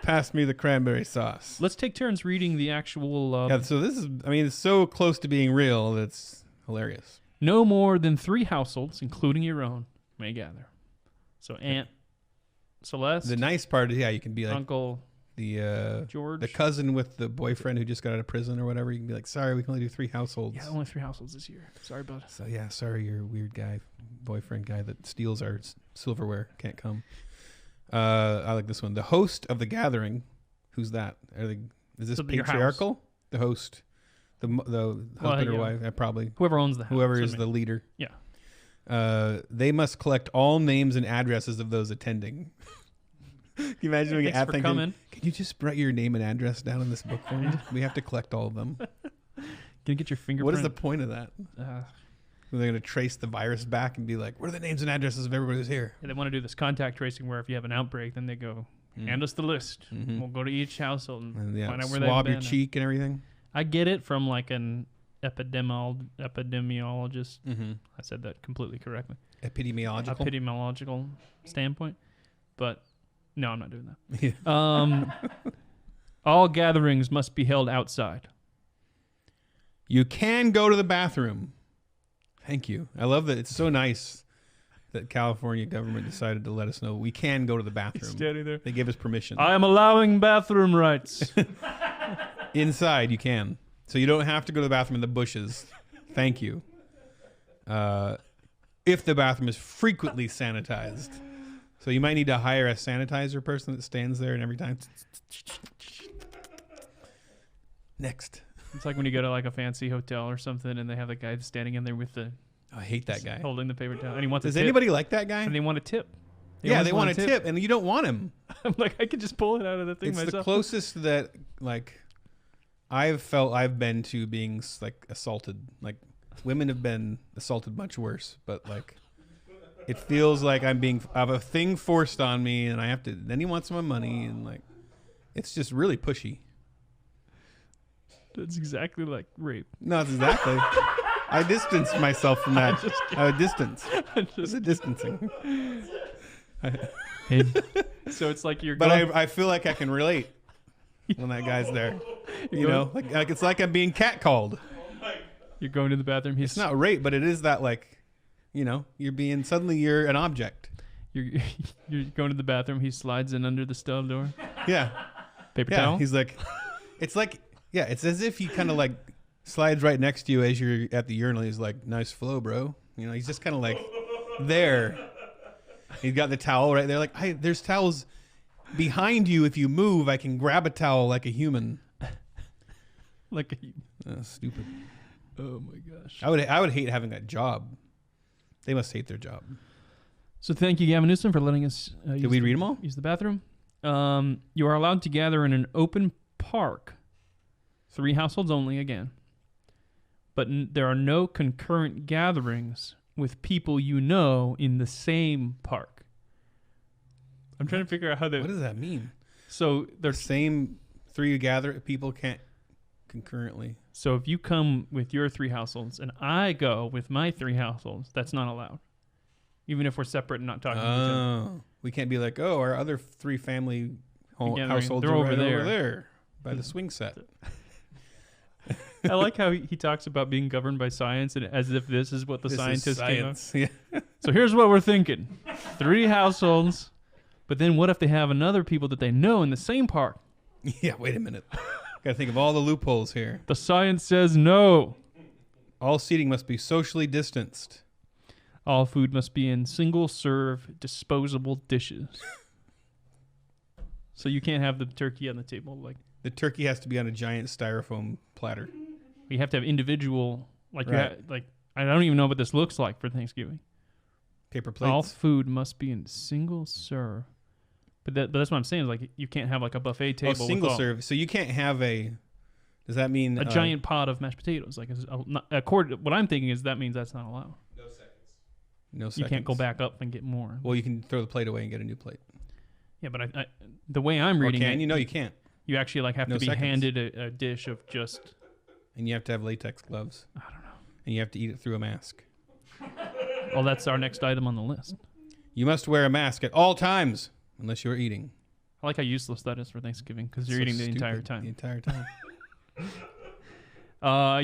Speaker 3: Pass me the cranberry sauce.
Speaker 2: Let's take turns reading the actual...
Speaker 3: yeah, so this is, it's so close to being real that it's hilarious.
Speaker 2: No more than 3 households, including your own, may gather. So Aunt Celeste,
Speaker 3: The nice part is, you can be like
Speaker 2: Uncle
Speaker 3: the
Speaker 2: George,
Speaker 3: the cousin with the boyfriend who just got out of prison or whatever. You can be like, sorry, we can only do 3 households.
Speaker 2: Yeah, only 3 households this year. Sorry, bud.
Speaker 3: So yeah, sorry, your weird guy, boyfriend guy that steals our silverware can't come. I like this one. The host of the gathering. Who's that? Is this
Speaker 2: So your
Speaker 3: patriarchal? The host, the husband or wife? Probably
Speaker 2: Whoever owns the house.
Speaker 3: whoever is the leader.
Speaker 2: Yeah.
Speaker 3: They must collect all names and addresses of those attending. Can you imagine doing an app thing? Can you just write your name and address down in this book for me? We have to collect all of them.
Speaker 2: Can you get your fingerprint?
Speaker 3: What is the point of that? Are they going to trace the virus back and be like, what are the names and addresses of everybody who's here?
Speaker 2: Yeah, they want to do this contact tracing where if you have an outbreak, then they go, hand us the list.
Speaker 3: Mm-hmm.
Speaker 2: We'll go to each household and
Speaker 3: And
Speaker 2: find out where they've
Speaker 3: swab
Speaker 2: been.
Speaker 3: your cheek and everything.
Speaker 2: I get it from like an epidemiologist.
Speaker 3: Mm-hmm.
Speaker 2: I said that completely correctly.
Speaker 3: Epidemiological.
Speaker 2: Epidemiological standpoint. But no, I'm not doing that.
Speaker 3: Yeah.
Speaker 2: All gatherings must be held outside.
Speaker 3: You can go to the bathroom. Thank you. I love that. It's so nice that California government decided to let us know we can go to the bathroom.
Speaker 2: Standing there.
Speaker 3: They gave us permission.
Speaker 2: I am allowing bathroom rights.
Speaker 3: Inside, you can. So you don't have to go to the bathroom in the bushes. Thank you. If the bathroom is frequently sanitized. So you might need to hire a sanitizer person that stands there and every time. Next.
Speaker 2: It's like when you go to like a fancy hotel or something and they have the guy standing in there with the...
Speaker 3: Oh, I hate that guy.
Speaker 2: Holding the paper towel. And he wants
Speaker 3: Does
Speaker 2: a tip.
Speaker 3: anybody like that guy?
Speaker 2: And they want a tip.
Speaker 3: Yeah, they want a tip and you don't want him.
Speaker 2: I'm like, I could just pull it out of the thing
Speaker 3: It's
Speaker 2: myself.
Speaker 3: the closest that like I've been to being like assaulted. Like women have been assaulted much worse, but like it feels like I have a thing forced on me and I have to, then he wants my money and like, it's just really pushy.
Speaker 2: That's exactly like rape.
Speaker 3: Not exactly. I distanced myself from that. I would distance. It's a distancing.
Speaker 2: So it's like you're
Speaker 3: But
Speaker 2: going,
Speaker 3: I feel like I can relate when that guy's there. You know, like it's like I'm being catcalled.
Speaker 2: you're going to the bathroom.
Speaker 3: It's not rape, but it is that like, you know, suddenly you're an object.
Speaker 2: You're going to the bathroom. He slides in under the stall door.
Speaker 3: Yeah.
Speaker 2: Paper
Speaker 3: Yeah.
Speaker 2: towel.
Speaker 3: He's like, it's as if he kind of like slides right next to you as you're at the urinal. He's like, nice flow, bro. You know, he's just kind of like there. He's got the towel right there. Like, there's towels behind you. If you move, I can grab a towel like a human. Stupid.
Speaker 2: Oh my gosh.
Speaker 3: I would hate having that job. They must hate their job.
Speaker 2: So thank you, Gavin Newsom, for letting us.
Speaker 3: Did we read them all?
Speaker 2: Use the bathroom. You are allowed to gather in an open park. 3 households only again. But there are no concurrent gatherings with people you know in the same park. I'm trying to figure out how
Speaker 3: What does that mean?
Speaker 2: So
Speaker 3: The same 3 people can't concurrently.
Speaker 2: So if you come with your 3 households and I go with my 3 households, that's not allowed. Even if we're separate and not talking to each other.
Speaker 3: We can't be like, oh, our other 3 family households
Speaker 2: they're
Speaker 3: are
Speaker 2: over
Speaker 3: right
Speaker 2: there.
Speaker 3: over there by the swing set.
Speaker 2: I like how he talks about being governed by science and as if this is what the scientists came up.
Speaker 3: Yeah.
Speaker 2: So here's what we're thinking. 3 households, but then what if they have another people that they know in the same park?
Speaker 3: Yeah, wait a minute. Gotta think of all the loopholes here.
Speaker 2: The science says no.
Speaker 3: All seating must be socially distanced.
Speaker 2: All food must be in single-serve, disposable dishes. So you can't have the turkey on the table. Like
Speaker 3: The turkey has to be on a giant styrofoam platter.
Speaker 2: you have to have individual. Like you
Speaker 3: Right.
Speaker 2: like I don't even know what this looks like for Thanksgiving.
Speaker 3: Paper plates.
Speaker 2: All food must be in single-serve. But that's what I'm saying. Is like you can't have like a buffet table.
Speaker 3: Oh, single
Speaker 2: with
Speaker 3: serve. So you can't have a. Does that mean
Speaker 2: a giant pot of mashed potatoes. Like what I'm thinking is that means that's not allowed.
Speaker 3: No seconds.
Speaker 2: You can't go back up and get more.
Speaker 3: Well, you can throw the plate away and get a new plate.
Speaker 2: Yeah, but the way I'm reading
Speaker 3: can
Speaker 2: it,
Speaker 3: you? No, you can't.
Speaker 2: you actually like have
Speaker 3: No
Speaker 2: to be
Speaker 3: seconds.
Speaker 2: handed a dish of just.
Speaker 3: And you have to have latex gloves.
Speaker 2: I don't know.
Speaker 3: And you have to eat it through a mask.
Speaker 2: Well, that's our next item on the list.
Speaker 3: You must wear a mask at all times unless you're eating.
Speaker 2: I like how useless that is for Thanksgiving because you're
Speaker 3: So
Speaker 2: eating the
Speaker 3: stupid
Speaker 2: entire
Speaker 3: The
Speaker 2: time.
Speaker 3: entire time.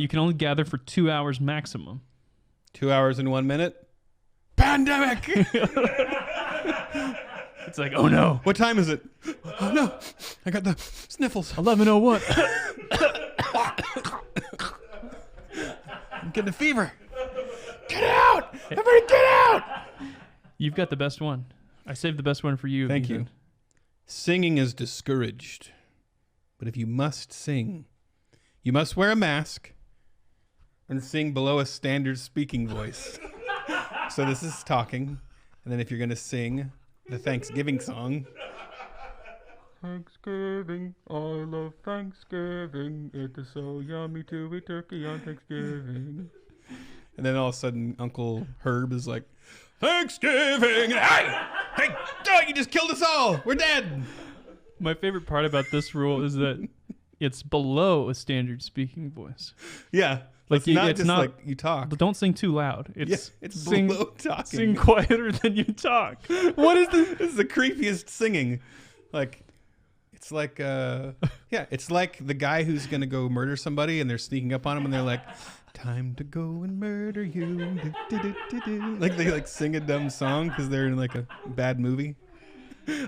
Speaker 2: You can only gather for 2 hours maximum.
Speaker 3: 2 hours and 1 minute. Pandemic!
Speaker 2: It's like, oh no,
Speaker 3: What time is it? Oh no, I got the sniffles.
Speaker 2: 11:01.
Speaker 3: I'm getting a fever. Get out! Everybody get out!
Speaker 2: You've got the best one. I saved the best one for you.
Speaker 3: Thank
Speaker 2: Ethan.
Speaker 3: you. Singing is discouraged. But if you must sing, you must wear a mask and sing below a standard speaking voice. So this is talking. And then if you're going to sing the Thanksgiving song. Thanksgiving, I love Thanksgiving. It is so yummy to eat turkey on Thanksgiving. And then all of a sudden, Uncle Herb is like, Thanksgiving! Hey! Hey! Oh, you just killed us all! We're dead!
Speaker 2: My favorite part about this rule is that it's below a standard speaking voice.
Speaker 3: Yeah.
Speaker 2: Like
Speaker 3: It's not
Speaker 2: it's
Speaker 3: just
Speaker 2: not
Speaker 3: like you talk.
Speaker 2: But don't sing too loud. It's
Speaker 3: It's
Speaker 2: sing,
Speaker 3: below talking.
Speaker 2: sing quieter than you talk. What is this?
Speaker 3: This is the creepiest singing. Like, it's like, it's like the guy who's going to go murder somebody and they're sneaking up on him and they're like, time to go and murder you. Like they like sing a dumb song because they're in like a bad movie.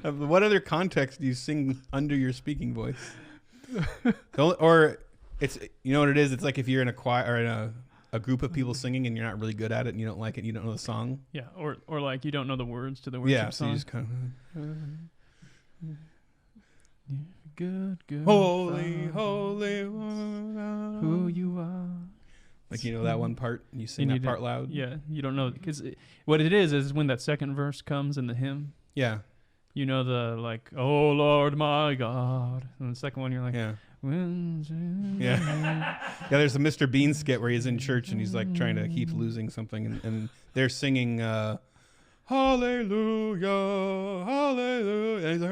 Speaker 3: What other context do you sing under your speaking voice? Or it's, you know what it is? It's like if you're in a choir or in a group of people singing and you're not really good at it and you don't like it, you don't know the song.
Speaker 2: Yeah, or like you don't know the words to the worship
Speaker 3: Yeah, so
Speaker 2: song.
Speaker 3: you just kind of
Speaker 2: Good.
Speaker 3: holy,
Speaker 2: Father,
Speaker 3: holy,
Speaker 2: who you are.
Speaker 3: like you know that one part, and you sing
Speaker 2: And
Speaker 3: that
Speaker 2: you
Speaker 3: part
Speaker 2: don't-
Speaker 3: loud.
Speaker 2: Yeah, you don't know because what it is when that second verse comes in the hymn.
Speaker 3: Yeah,
Speaker 2: You know the like, oh Lord my God, and the second one you're like,
Speaker 3: yeah,
Speaker 2: yeah.
Speaker 3: yeah. There's a Mr. Bean skit where he's in church and he's like trying to keep losing something, and they're singing Hallelujah, Hallelujah, and he's like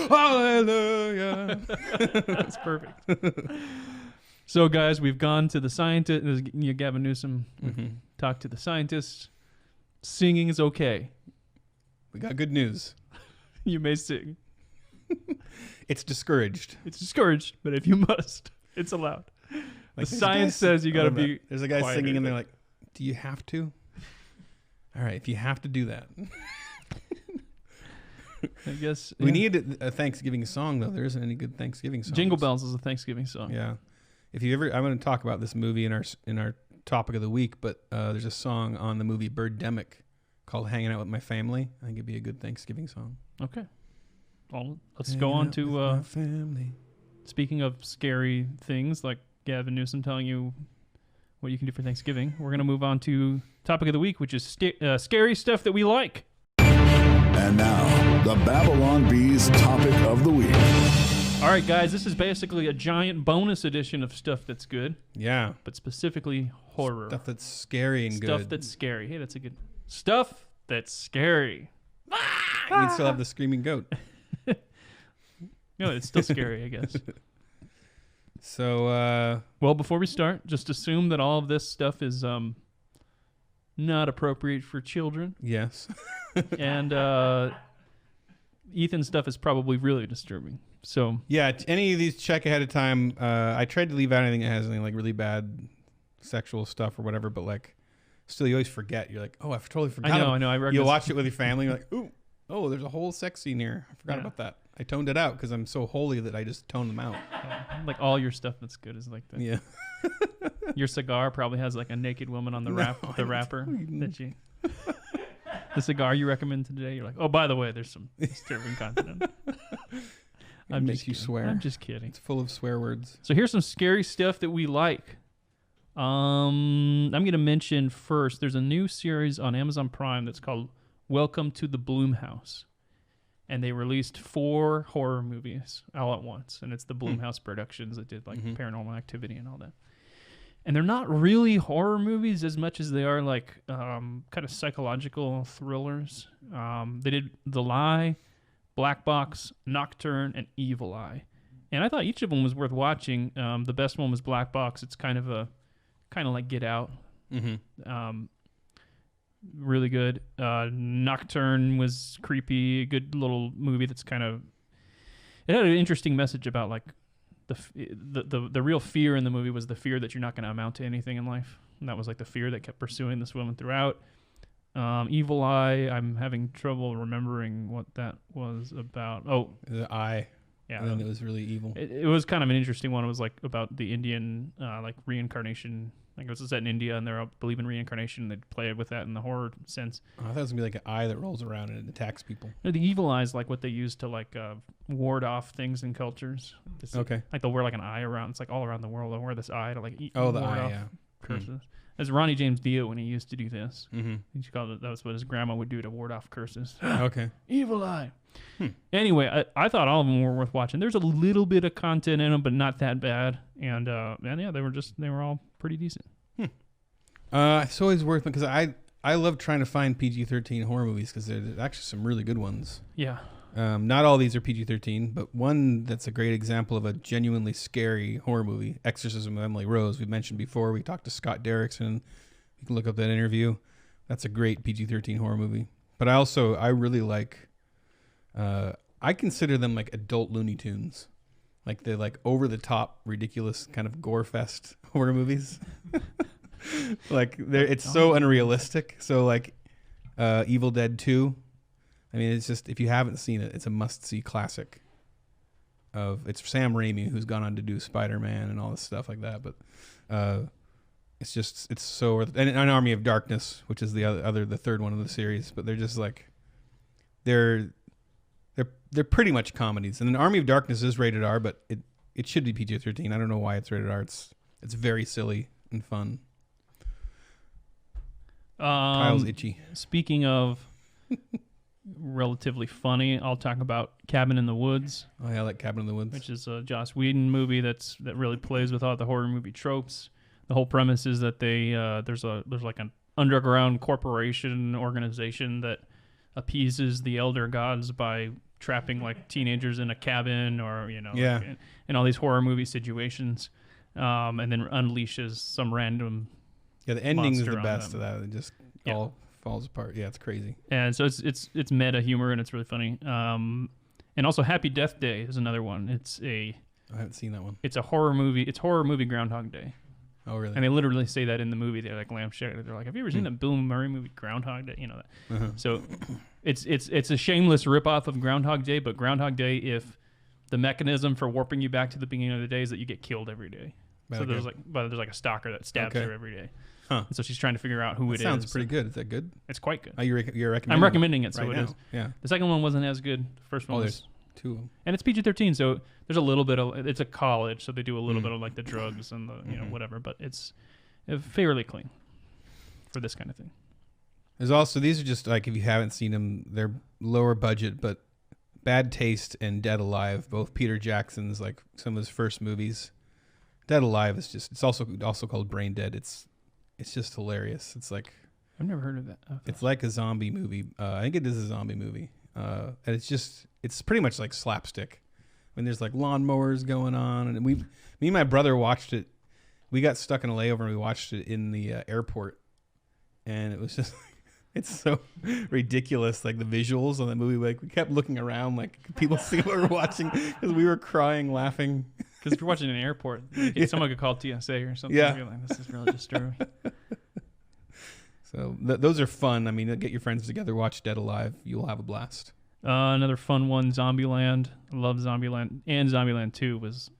Speaker 3: Hallelujah.
Speaker 2: That's perfect. So guys, we've gone to the scientist. Gavin Newsom talked to the scientists. Singing is okay.
Speaker 3: We got good news.
Speaker 2: You may sing.
Speaker 3: It's discouraged.
Speaker 2: It's discouraged, but if you must, it's allowed.
Speaker 3: Like,
Speaker 2: The
Speaker 3: there's a
Speaker 2: science
Speaker 3: guy
Speaker 2: says you got to be.
Speaker 3: There's a guy
Speaker 2: quieter.
Speaker 3: singing and they're like, do you have to? All right, if you have to do that.
Speaker 2: I guess
Speaker 3: We
Speaker 2: yeah.
Speaker 3: need a Thanksgiving song, though. There isn't any good Thanksgiving songs.
Speaker 2: Jingle Bells is a Thanksgiving song.
Speaker 3: Yeah. If you ever, I'm going to talk about this movie in our topic of the week, but there's a song on the movie Birdemic called "Hanging Out with My Family." I think it'd be a good Thanksgiving song.
Speaker 2: Okay. Well, let's
Speaker 3: Hanging
Speaker 2: go on
Speaker 3: out
Speaker 2: to
Speaker 3: with my family.
Speaker 2: speaking of scary things like Gavin Newsom telling you what you can do for Thanksgiving. We're gonna move on to topic of the week, which is scary stuff that we like.
Speaker 1: And now, the Babylon Bees topic of the week.
Speaker 2: All right, guys, this is basically a giant bonus edition of stuff that's good,
Speaker 3: Yeah.
Speaker 2: but specifically horror.
Speaker 3: Stuff that's scary and
Speaker 2: Stuff
Speaker 3: good.
Speaker 2: that's scary. Hey, that's a good stuff that's scary.
Speaker 3: You can still have the screaming goat.
Speaker 2: No, it's still scary, I guess.
Speaker 3: So,
Speaker 2: Well, before we start, just assume that all of this stuff is not appropriate for children.
Speaker 3: yes.
Speaker 2: And Ethan's stuff is probably really disturbing. So
Speaker 3: yeah, any of these check ahead of time. I tried to leave out anything that has any like really bad sexual stuff or whatever, but like still you always forget. You're like, oh, I totally forgot.
Speaker 2: I know.
Speaker 3: You'll watch it with your family. You're like, ooh, oh, there's a whole sex scene here. I forgot about that. I toned it out because I'm so holy that I just toned them out.
Speaker 2: Like all your stuff that's good is like that.
Speaker 3: Yeah.
Speaker 2: Your cigar probably has like a naked woman on the wrapper that you. The cigar you recommend today, you're like, oh, by the way, there's some disturbing content.
Speaker 3: It makes you swear.
Speaker 2: I'm just kidding.
Speaker 3: It's full of swear words.
Speaker 2: So here's some scary stuff that we like. I'm going to mention first, there's a new series on Amazon Prime that's called Welcome to the Bloom House. And they released 4 horror movies all at once. And it's the Blumhouse Productions that did like Paranormal Activity and all that. And they're not really horror movies as much as they are like kind of psychological thrillers. They did The Lie, Black Box, Nocturne, and Evil Eye. And I thought each of them was worth watching. The best one was Black Box. It's kind of like Get Out. Really good. Nocturne was creepy. A good little movie that's kind of... It had an interesting message about like the real fear in the movie was the fear that you're not going to amount to anything in life. And that was like the fear that kept pursuing this woman throughout. Evil Eye, I'm having trouble remembering what that was about. Oh,
Speaker 3: The Eye.
Speaker 2: Yeah.
Speaker 3: And then it was really evil.
Speaker 2: It was kind of an interesting one. It was like about the Indian like reincarnation. Like it was set in India and they all believe in reincarnation. They'd play with that in the horror sense.
Speaker 3: Oh, I thought it was going to be like an eye that rolls around and it attacks people.
Speaker 2: No, the evil eye is like what they use to like ward off things in cultures.
Speaker 3: Okay.
Speaker 2: Like they'll wear like an eye around. It's like all around the world. They'll wear this eye to like
Speaker 3: the
Speaker 2: ward
Speaker 3: eye,
Speaker 2: off
Speaker 3: yeah.
Speaker 2: curses. As Ronnie James Dio when he used to do this. He called it, that was what his grandma would do to ward off curses.
Speaker 3: Okay.
Speaker 2: Evil eye. Anyway, I thought all of them were worth watching. There's a little bit of content in them, but not that bad. And yeah, they were all pretty decent.
Speaker 3: It's always worth it because I love trying to find PG-13 horror movies because there's actually some really good ones.
Speaker 2: Yeah.
Speaker 3: Not all these are PG-13, but one that's a great example of a genuinely scary horror movie, Exorcism of Emily Rose. We mentioned before. We talked to Scott Derrickson. You can look up that interview. That's a great PG-13 horror movie. But I really like. I consider them like adult Looney Tunes, like they're like over the top, ridiculous kind of gore fest horror movies. Like it's so unrealistic. So like Evil Dead 2. I mean, it's just, if you haven't seen it, it's a must-see classic. It's Sam Raimi who's gone on to do Spider-Man and all this stuff like that. But it's so, and An Army of Darkness, which is the third one of the series. But they're just like they're pretty much comedies. And An Army of Darkness is rated R, but it should be PG-13. I don't know why it's rated R. It's very silly and fun. Kyle's itchy.
Speaker 2: Speaking of relatively funny, I'll talk about Cabin in the Woods.
Speaker 3: Oh yeah, I like Cabin in the Woods,
Speaker 2: which is a Joss Whedon movie that really plays with all the horror movie tropes. The whole premise is that there's like an underground corporation organization that appeases the elder gods by trapping like teenagers in a cabin or like, in all these horror movie situations, and then unleashes some random.
Speaker 3: Yeah, the ending is the best of that. It just all falls apart. Yeah, it's crazy.
Speaker 2: And so it's meta humor and it's really funny. And also Happy Death Day is another one. I
Speaker 3: haven't seen that one.
Speaker 2: It's a horror movie. It's horror movie Groundhog Day.
Speaker 3: Oh, really?
Speaker 2: And they literally say that in the movie. They're like lampshade. They're like, have you ever seen that Bill Murray movie Groundhog Day? You know that. Uh-huh. So it's a shameless ripoff of Groundhog Day, but Groundhog Day, if the mechanism for warping you back to the beginning of the day is that you get killed every day. So there's like a stalker that stabs her every day. Huh. And so she's trying to figure out who it is.
Speaker 3: Sounds pretty good. Is that good?
Speaker 2: It's quite good.
Speaker 3: Oh, you're recommending?
Speaker 2: I'm recommending it, so
Speaker 3: right
Speaker 2: it
Speaker 3: now.
Speaker 2: is.
Speaker 3: Yeah.
Speaker 2: The second one wasn't as good. The first one was.
Speaker 3: There's 2 of them. And
Speaker 2: it's PG-13, so there's a little bit of. It's a college, so they do a little bit of like the drugs and the whatever, but it's fairly clean for this kind of thing.
Speaker 3: There's also, these are just like, if you haven't seen them, they're lower budget, but Bad Taste and Dead Alive, both Peter Jackson's, like some of his first movies. Dead Alive is just, it's also called Brain Dead. It's just hilarious. It's like,
Speaker 2: I've never heard of that.
Speaker 3: It's like a zombie movie. I think it is a zombie movie. And it's pretty much like slapstick. I mean, there's like lawnmowers going on, and me and my brother watched it. We got stuck in a layover and we watched it in the airport, and it was just It's so ridiculous, like the visuals on the movie. Like we kept looking around, like could people see what we were watching because we were crying, laughing.
Speaker 2: Because if you're watching in an airport, someone could call TSA or something.
Speaker 3: Yeah.
Speaker 2: You're like, this is really disturbing.
Speaker 3: So those are fun. I mean, get your friends together, watch Dead Alive. You'll have a blast.
Speaker 2: Another fun one, Zombieland. I love Zombieland. And Zombieland 2 was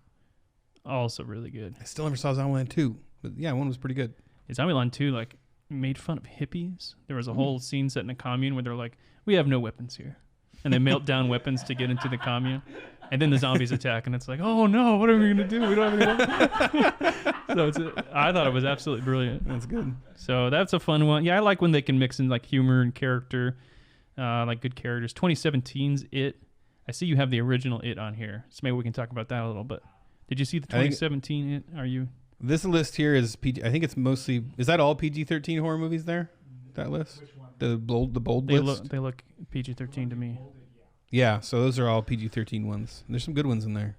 Speaker 2: also really good.
Speaker 3: I still never saw Zombieland 2, but yeah, one was pretty good.
Speaker 2: Zombieland 2, like, made fun of hippies. There was a whole scene set in a commune where they're like, we have no weapons here. And they melt down weapons to get into the commune. And then the zombies attack, and it's like, oh no, what are we going to do? We don't have any weapons. So I thought it was absolutely brilliant.
Speaker 3: That's good.
Speaker 2: So that's a fun one. Yeah, I like when they can mix in like humor and character, like good characters. 2017's It. I see you have the original It on here. So maybe we can talk about that a little bit. Did you see the 2017 It? Are you...
Speaker 3: This list here is PG. I think it's mostly. Is that all PG-13 horror movies there? That list.
Speaker 4: Which one?
Speaker 3: The bold list.
Speaker 2: They look PG-13 to me.
Speaker 3: Yeah. So those are all PG-13 ones. There's some good ones in there.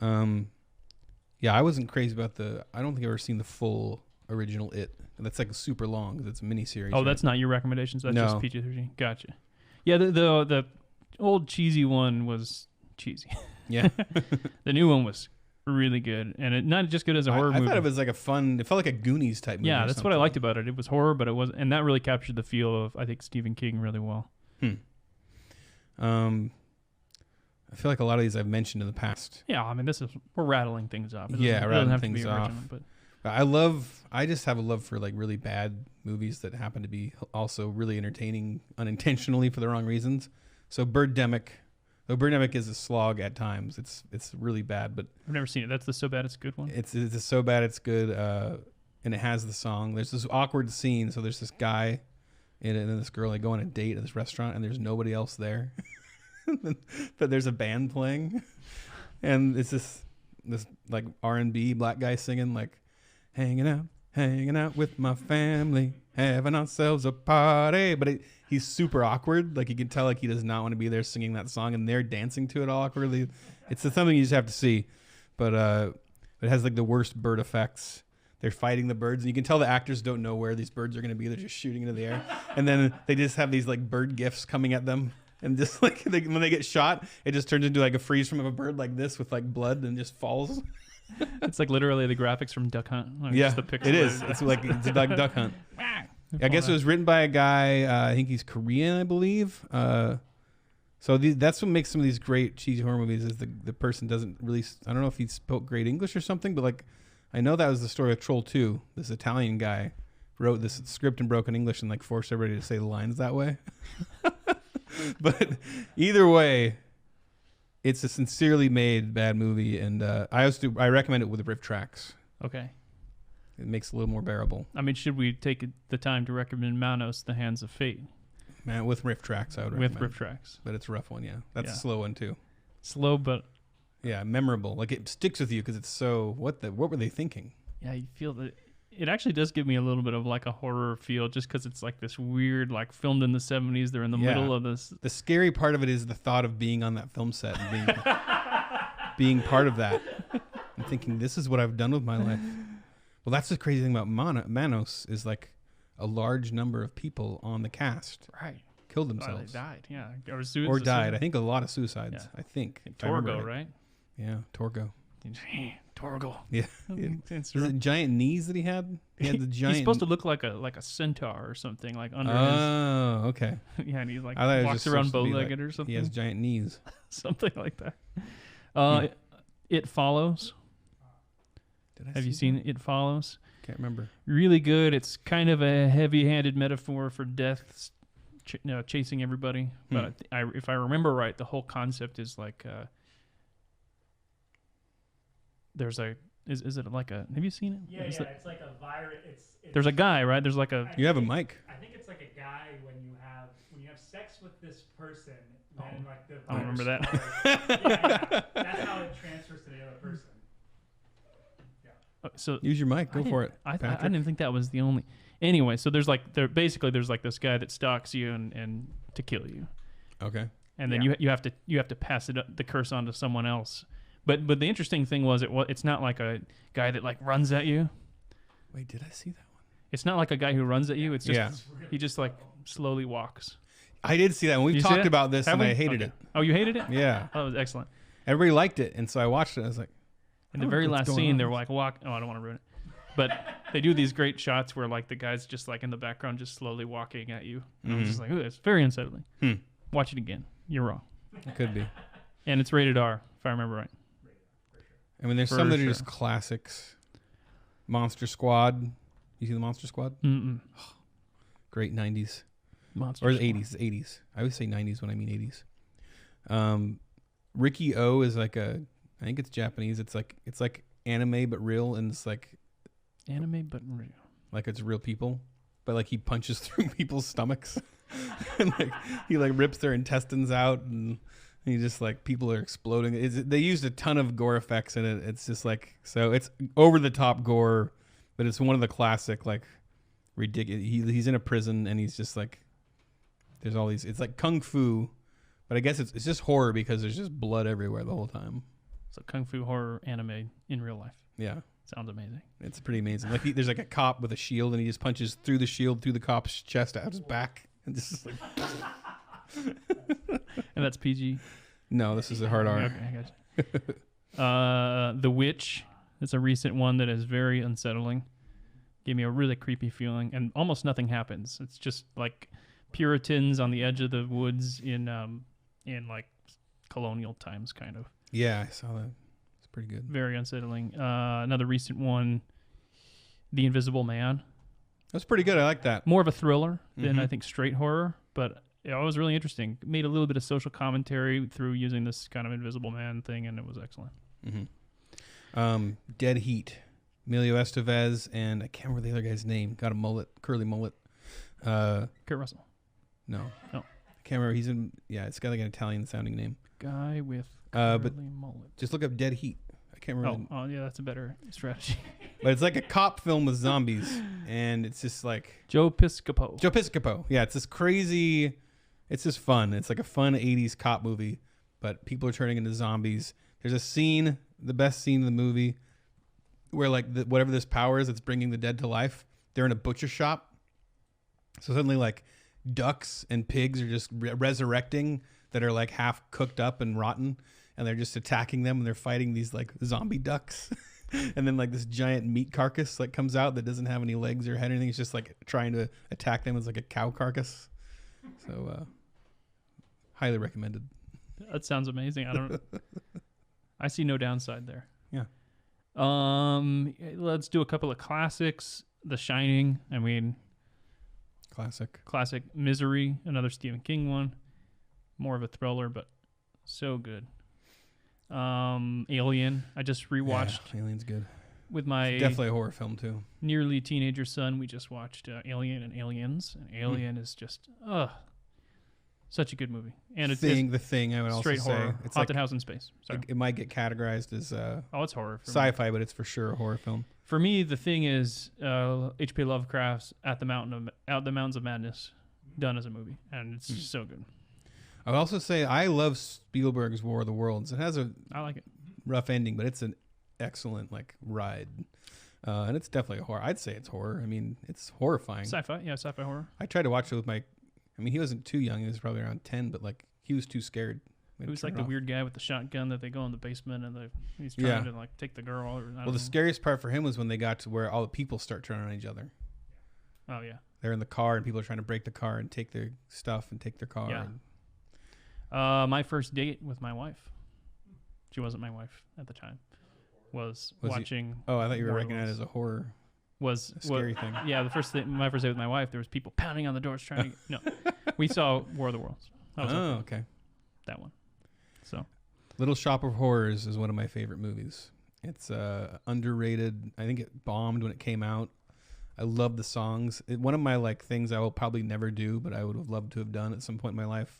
Speaker 3: Yeah, I wasn't crazy about I don't think I've ever seen the full original It. That's like super long because it's a miniseries.
Speaker 2: Oh,
Speaker 3: right?
Speaker 2: that's not your recommendations. That's
Speaker 3: No.
Speaker 2: just PG-13. Gotcha. Yeah, the old cheesy one was cheesy.
Speaker 3: Yeah.
Speaker 2: The new one was really good, and it not just good as a horror movie.
Speaker 3: I thought it was like a fun. It felt like a Goonies type movie.
Speaker 2: Yeah,
Speaker 3: or
Speaker 2: that's what I
Speaker 3: something.
Speaker 2: liked about it. It was horror, but it was, and that really captured the feel of, I think, Stephen King really well.
Speaker 3: I feel like a lot of these I've mentioned in the past.
Speaker 2: Yeah, I mean, we're rattling things off. It
Speaker 3: Yeah,
Speaker 2: doesn't
Speaker 3: rattling
Speaker 2: have to be
Speaker 3: things
Speaker 2: original,
Speaker 3: off.
Speaker 2: But
Speaker 3: I just have a love for like really bad movies that happen to be also really entertaining unintentionally for the wrong reasons. So Birdemic, though Birdemic is a slog at times. It's really bad, but
Speaker 2: I've never seen it. That's the So Bad It's Good one.
Speaker 3: it's so bad it's good. And it has the song. There's this awkward scene. So there's this guy in it and this girl. They go on a date at this restaurant and there's nobody else there, but there's a band playing, and it's this like R&B black guy singing like, hanging out with my family, having ourselves a party. But he's super awkward. Like you can tell like he does not want to be there singing that song, and they're dancing to it all awkwardly. It's something you just have to see. But it has like the worst bird effects. They're fighting the birds, and you can tell the actors don't know where these birds are going to be. They're just shooting into the air, and then they just have these like bird gifts coming at them, and just like when they get shot, it just turns into like a freeze frame of a bird like this with like blood and just falls.
Speaker 2: It's like literally the graphics from Duck Hunt. Like
Speaker 3: Yeah,
Speaker 2: just the pixel
Speaker 3: it is. It's like it's a Duck Hunt. I guess it was written by a guy. I think he's Korean, I believe. So that's what makes some of these great cheesy horror movies is the person doesn't really. I don't know if he spoke great English or something, but like I know that was the story of Troll 2. This Italian guy wrote this script in broken English and like forced everybody to say the lines that way. But either way, it's a sincerely made bad movie, and I recommend it with riff tracks.
Speaker 2: Okay.
Speaker 3: It makes it a little more bearable.
Speaker 2: I mean, should we take the time to recommend Manos, The Hands of Fate?
Speaker 3: Man, with riff tracks, I would recommend.
Speaker 2: With riff tracks.
Speaker 3: But it's a rough one, yeah. That's
Speaker 2: Yeah.
Speaker 3: a slow one too.
Speaker 2: Slow, but
Speaker 3: Yeah, memorable. Like it sticks with you because it's so. What were they thinking?
Speaker 2: yeah, you feel that it actually does give me a little bit of like a horror feel, just because it's like this weird, like filmed in the 70s. They're in the
Speaker 3: Yeah.
Speaker 2: middle of this.
Speaker 3: The scary part of it is the thought of being on that film set and being part of that and thinking this is what I've done with my life. Well, that's the crazy thing about Manos is like a large number of people on the cast
Speaker 2: Right.
Speaker 3: killed
Speaker 2: They
Speaker 3: themselves
Speaker 2: died, yeah.
Speaker 3: or died. I think a lot of suicides.
Speaker 2: Yeah.
Speaker 3: I think if I remember
Speaker 2: Torgo, right?
Speaker 3: Yeah, Torgo.
Speaker 2: Torgo.
Speaker 3: Yeah.
Speaker 2: It's
Speaker 3: Was it giant knees that he had? He had the giant.
Speaker 2: He's supposed to look like a centaur or something, like under
Speaker 3: Oh, okay.
Speaker 2: his. Yeah, and he's like
Speaker 3: I thought it was
Speaker 2: walks
Speaker 3: just
Speaker 2: around
Speaker 3: supposed to be
Speaker 2: bow-legged
Speaker 3: like
Speaker 2: or something.
Speaker 3: He has giant knees.
Speaker 2: Something like that. It Follows.
Speaker 3: Did I
Speaker 2: Have you
Speaker 3: see
Speaker 2: seen It Follows?
Speaker 3: that? Can't remember.
Speaker 2: Really good. It's kind of a heavy-handed metaphor for death, chasing everybody. But if I remember right, the whole concept is like there's a is it like a? Have you seen it?
Speaker 4: Yeah,
Speaker 2: Is
Speaker 4: yeah.
Speaker 2: it-
Speaker 4: It's like a virus. It's
Speaker 2: there's a guy, right? There's like a.
Speaker 3: You have a mic.
Speaker 4: I think it's like a guy when you have sex with this person, then like the.
Speaker 2: I don't remember
Speaker 4: virus
Speaker 2: that.
Speaker 4: spreads. Yeah. That's how it transfers to the other person.
Speaker 2: So
Speaker 3: Use your mic. Go for it.
Speaker 2: I
Speaker 3: Patrick.
Speaker 2: didn't think that was the only. Anyway, so there's like there's like this guy that stalks you and to kill you,
Speaker 3: Okay.
Speaker 2: and then you have to pass the curse on to someone else. But the interesting thing was it's not like a guy that like runs at you.
Speaker 3: Wait, did I see that one?
Speaker 2: It's not like a guy who runs at you. It's just
Speaker 3: Yeah.
Speaker 2: he just like slowly walks.
Speaker 3: I did see that. And
Speaker 2: You
Speaker 3: we've
Speaker 2: see
Speaker 3: talked
Speaker 2: it?
Speaker 3: about this,
Speaker 2: Have
Speaker 3: and
Speaker 2: we?
Speaker 3: I hated
Speaker 2: Okay.
Speaker 3: it.
Speaker 2: Oh, you hated it?
Speaker 3: Yeah.
Speaker 2: That was excellent.
Speaker 3: Everybody liked it, and so I watched it. I was like,
Speaker 2: In the
Speaker 3: Oh,
Speaker 2: very
Speaker 3: what's
Speaker 2: last
Speaker 3: going
Speaker 2: scene,
Speaker 3: on?
Speaker 2: they're like walk. Oh, I don't want to ruin it. But they do these great shots where like the guy's just like in the background, just slowly walking at you. And I was just like, ooh, it's very unsettling. Watch it again. You're wrong.
Speaker 3: it could be.
Speaker 2: And it's rated R, if I remember right.
Speaker 3: I mean, there's
Speaker 2: For
Speaker 3: some that are
Speaker 2: sure.
Speaker 3: just classics. Monster Squad. You see the Monster Squad?
Speaker 2: Mm-mm.
Speaker 3: Great 90s.
Speaker 2: Monster
Speaker 3: Or the
Speaker 2: Squad.
Speaker 3: 80s. The 80s. I always say 90s when I mean 80s. Ricky O is like I think it's Japanese. It's like anime but real, and it's like
Speaker 2: Anime, but real.
Speaker 3: like it's real people, but like he punches through people's stomachs, and like he like rips their intestines out, and he just like people are exploding. They used a ton of gore effects in it. It's just like so it's over the top gore, but it's one of the classic like ridiculous. He's in a prison and he's just like there's all these. It's like kung fu, but I guess it's just horror because there's just blood everywhere the whole time.
Speaker 2: So kung fu horror anime in real life.
Speaker 3: Yeah.
Speaker 2: Sounds amazing.
Speaker 3: It's pretty amazing. Like there's like a cop with a shield, and he just punches through the shield, through the cop's chest, out his back, and just like.
Speaker 2: And that's PG.
Speaker 3: No, this is a hard R.
Speaker 2: Okay, I got you. The Witch. It's a recent one that is very unsettling. Gave me a really creepy feeling, and almost nothing happens. It's just like Puritans on the edge of the woods in like colonial times, kind of.
Speaker 3: Yeah, I saw that. It's pretty good.
Speaker 2: Very unsettling. Another recent one, The Invisible Man.
Speaker 3: That's pretty good. I like that.
Speaker 2: More of a thriller than I
Speaker 3: Mhm.
Speaker 2: think straight horror, but it was really interesting. Made a little bit of social commentary through using this kind of Invisible Man thing, and it was excellent.
Speaker 3: Dead Heat. Emilio Estevez and I can't remember the other guy's name. Got a mullet, curly mullet.
Speaker 2: Kurt Russell.
Speaker 3: No.
Speaker 2: No.
Speaker 3: I can't remember. He's in. Yeah, it's got like an Italian sounding name.
Speaker 2: Guy with
Speaker 3: But
Speaker 2: curly mullet.
Speaker 3: just look up Dead Heat. I can't remember.
Speaker 2: Oh, yeah, that's a better strategy.
Speaker 3: But it's like a cop film with zombies, and it's just like
Speaker 2: Joe Piscopo.
Speaker 3: Joe Piscopo. Yeah, it's this crazy. It's just fun. It's like a fun '80s cop movie, but people are turning into zombies. There's a scene, the best scene in the movie, where like whatever this power is, that's bringing the dead to life. They're in a butcher shop, so suddenly like ducks and pigs are just resurrecting that are like half cooked up and rotten, and they're just attacking them, and they're fighting these like zombie ducks. And then like this giant meat carcass like comes out that doesn't have any legs or head or anything. It's just like trying to attack them as like a cow carcass. So highly recommended.
Speaker 2: That sounds amazing. I see no downside there.
Speaker 3: Yeah.
Speaker 2: Let's do a couple of classics. The Shining. I mean,
Speaker 3: Classic.
Speaker 2: Misery, another Stephen King one. More of a thriller, but so good. Alien. I just rewatched
Speaker 3: Yeah, Alien's good.
Speaker 2: with my
Speaker 3: Definitely a horror film too.
Speaker 2: nearly teenager son. We just watched Alien and Aliens, and Alien is just such a good movie. And it's
Speaker 3: The Thing. I would
Speaker 2: straight
Speaker 3: also say
Speaker 2: horror.
Speaker 3: it's
Speaker 2: Haunted
Speaker 3: like,
Speaker 2: House in Space. Sorry.
Speaker 3: it might get categorized as
Speaker 2: It's horror. For me.
Speaker 3: sci-fi, but it's for sure a horror film.
Speaker 2: For me, The Thing is H.P. Lovecraft's Out the Mountains of Madness, done as a movie, and it's just so good.
Speaker 3: I would also say I love Spielberg's War of the Worlds. It has a
Speaker 2: I like it.
Speaker 3: rough ending, but it's an excellent like ride, and it's definitely a horror. I'd say it's horror. I mean, it's horrifying.
Speaker 2: Sci-fi horror.
Speaker 3: I tried to watch it with my. I mean, he wasn't too young. He was probably around 10, but like he was too scared.
Speaker 2: It was like the weird guy with the shotgun that they go in the basement and he's
Speaker 3: Yeah.
Speaker 2: trying to like take the girl.
Speaker 3: Well, the scariest part for him was when they got to where all the people start turning on each other.
Speaker 2: Oh yeah.
Speaker 3: They're in the car and people are trying to break the car and take their stuff and take their car.
Speaker 2: Yeah.
Speaker 3: And
Speaker 2: My first date with my wife. She wasn't my wife at the time. Was
Speaker 3: he-
Speaker 2: watching.
Speaker 3: oh, I thought you were
Speaker 2: War of the
Speaker 3: recognizing it
Speaker 2: Worlds.
Speaker 3: as a horror,
Speaker 2: Was
Speaker 3: a scary thing.
Speaker 2: Yeah, my first date with my wife, there was people pounding on the doors trying to. No, we saw War of the Worlds. That was
Speaker 3: Oh, okay.
Speaker 2: that one. So
Speaker 3: Little Shop of Horrors is one of my favorite movies. It's underrated. I think it bombed when it came out. I love the songs. One of my like things I will probably never do, but I would have loved to have done at some point in my life.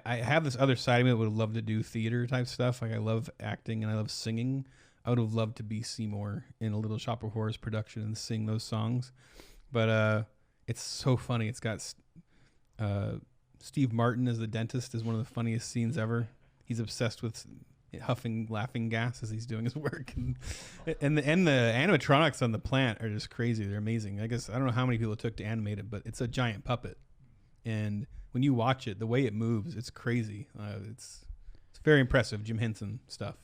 Speaker 3: I have this other side of me that would have loved to do theater type stuff. Like I love acting and I love singing. I would have loved to be Seymour in a Little Shop of Horrors production and sing those songs. But it's so funny. It's got Steve Martin as the dentist is one of the funniest scenes ever. He's obsessed with huffing laughing gas as he's doing his work. And the animatronics on the plant are just crazy. They're amazing. I guess I don't know how many people it took to animate it, but it's a giant puppet. And when you watch it, the way it moves, it's crazy. It's very impressive. Jim Henson stuff.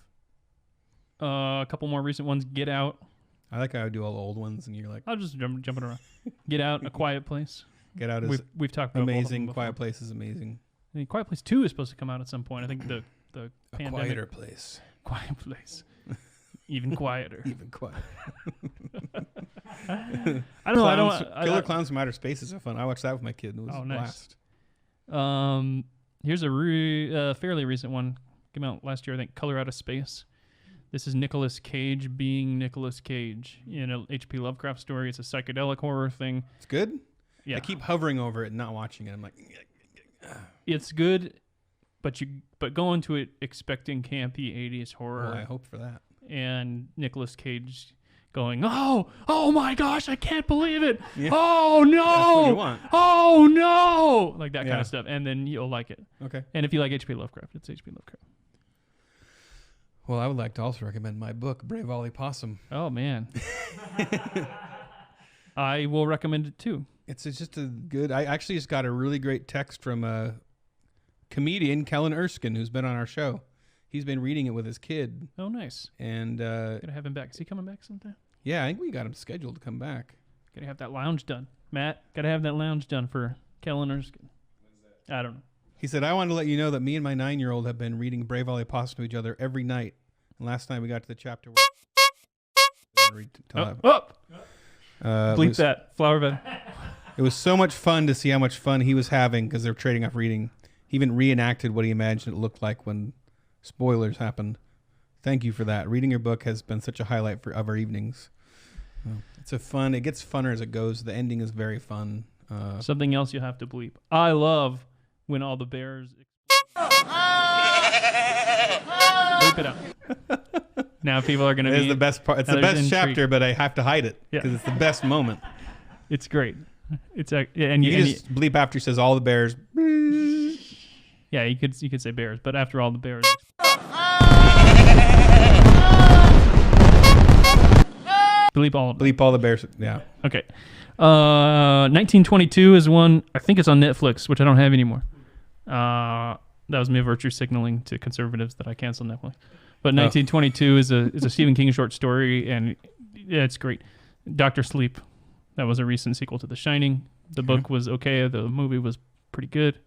Speaker 2: A couple more recent ones. Get Out.
Speaker 3: I like how I do all the old ones, and you're like,
Speaker 2: I'll just jumping around. Get Out, A Quiet Place.
Speaker 3: Get Out is
Speaker 2: we've talked about
Speaker 3: amazing.
Speaker 2: Both of them
Speaker 3: Quiet Place is amazing.
Speaker 2: I mean, Quiet Place 2 is supposed to come out at some point. I think the
Speaker 3: A
Speaker 2: pandemic.
Speaker 3: quieter place.
Speaker 2: Quiet Place. Even quieter.
Speaker 3: Even quiet.
Speaker 2: I don't know.
Speaker 3: Killer Clowns from Outer Space is so fun. I watched that with my kid. And it was a blast.
Speaker 2: Here's a fairly recent one. Came out last year, I think. Color Out of Space. This is Nicolas Cage being Nicolas Cage in a H.P. Lovecraft story. It's a psychedelic horror thing.
Speaker 3: It's good?
Speaker 2: Yeah.
Speaker 3: I keep hovering over it and not watching it. I'm like...
Speaker 2: It's good, but go into it expecting campy 80s horror.
Speaker 3: Well, I hope for that.
Speaker 2: And Nicolas Cage going, oh my gosh, I can't believe it.
Speaker 3: Yeah.
Speaker 2: Oh no.
Speaker 3: That's what you want.
Speaker 2: Oh no. Like that kind of stuff. And then you'll like it.
Speaker 3: Okay.
Speaker 2: And if you like H.P. Lovecraft, it's H.P. Lovecraft.
Speaker 3: Well, I would like to also recommend my book, Brave Ollie Possum.
Speaker 2: Oh, man. I will recommend it, too.
Speaker 3: It's just a good... I actually just got a really great text from a comedian, Kellen Erskine, who's been on our show. He's been reading it with his kid.
Speaker 2: Oh, nice.
Speaker 3: And...
Speaker 2: Gotta have him back. Is he coming back sometime?
Speaker 3: Yeah, I think we got him scheduled to come back.
Speaker 2: Gotta have that lounge done. Matt, gotta have that lounge done for Kellen Erskine. I don't know.
Speaker 3: He said, I wanted to let you know that me and my 9-year-old have been reading Brave Ollie Possum to each other every night. And last night we got to the chapter where...
Speaker 2: Bleep that. Flower bed.
Speaker 3: It was so much fun to see how much fun he was having because they're trading off reading. He even reenacted what he imagined it looked like when spoilers happened. Thank you for that. Reading your book has been such a highlight of our evenings. It's it gets funner as it goes. The ending is very fun.
Speaker 2: Something else you have to bleep. I love when all the bears... Bleep it out. Now people are going to be...
Speaker 3: It's the best part. It's the best chapter, but I have to hide it because it's the best moment.
Speaker 2: It's great.
Speaker 3: And you just bleep after he says all the bears.
Speaker 2: Yeah, you could say bears, but after all the bears... Bleep all of them.
Speaker 3: Bleep all the bears. Yeah.
Speaker 2: Okay. 1922 is one. I think it's on Netflix, which I don't have anymore. That was me virtue signaling to conservatives that I canceled Netflix. But 1922 is a Stephen King short story, and yeah, it's great. Dr. Sleep. That was a recent sequel to The Shining. The book was okay. The movie was pretty good.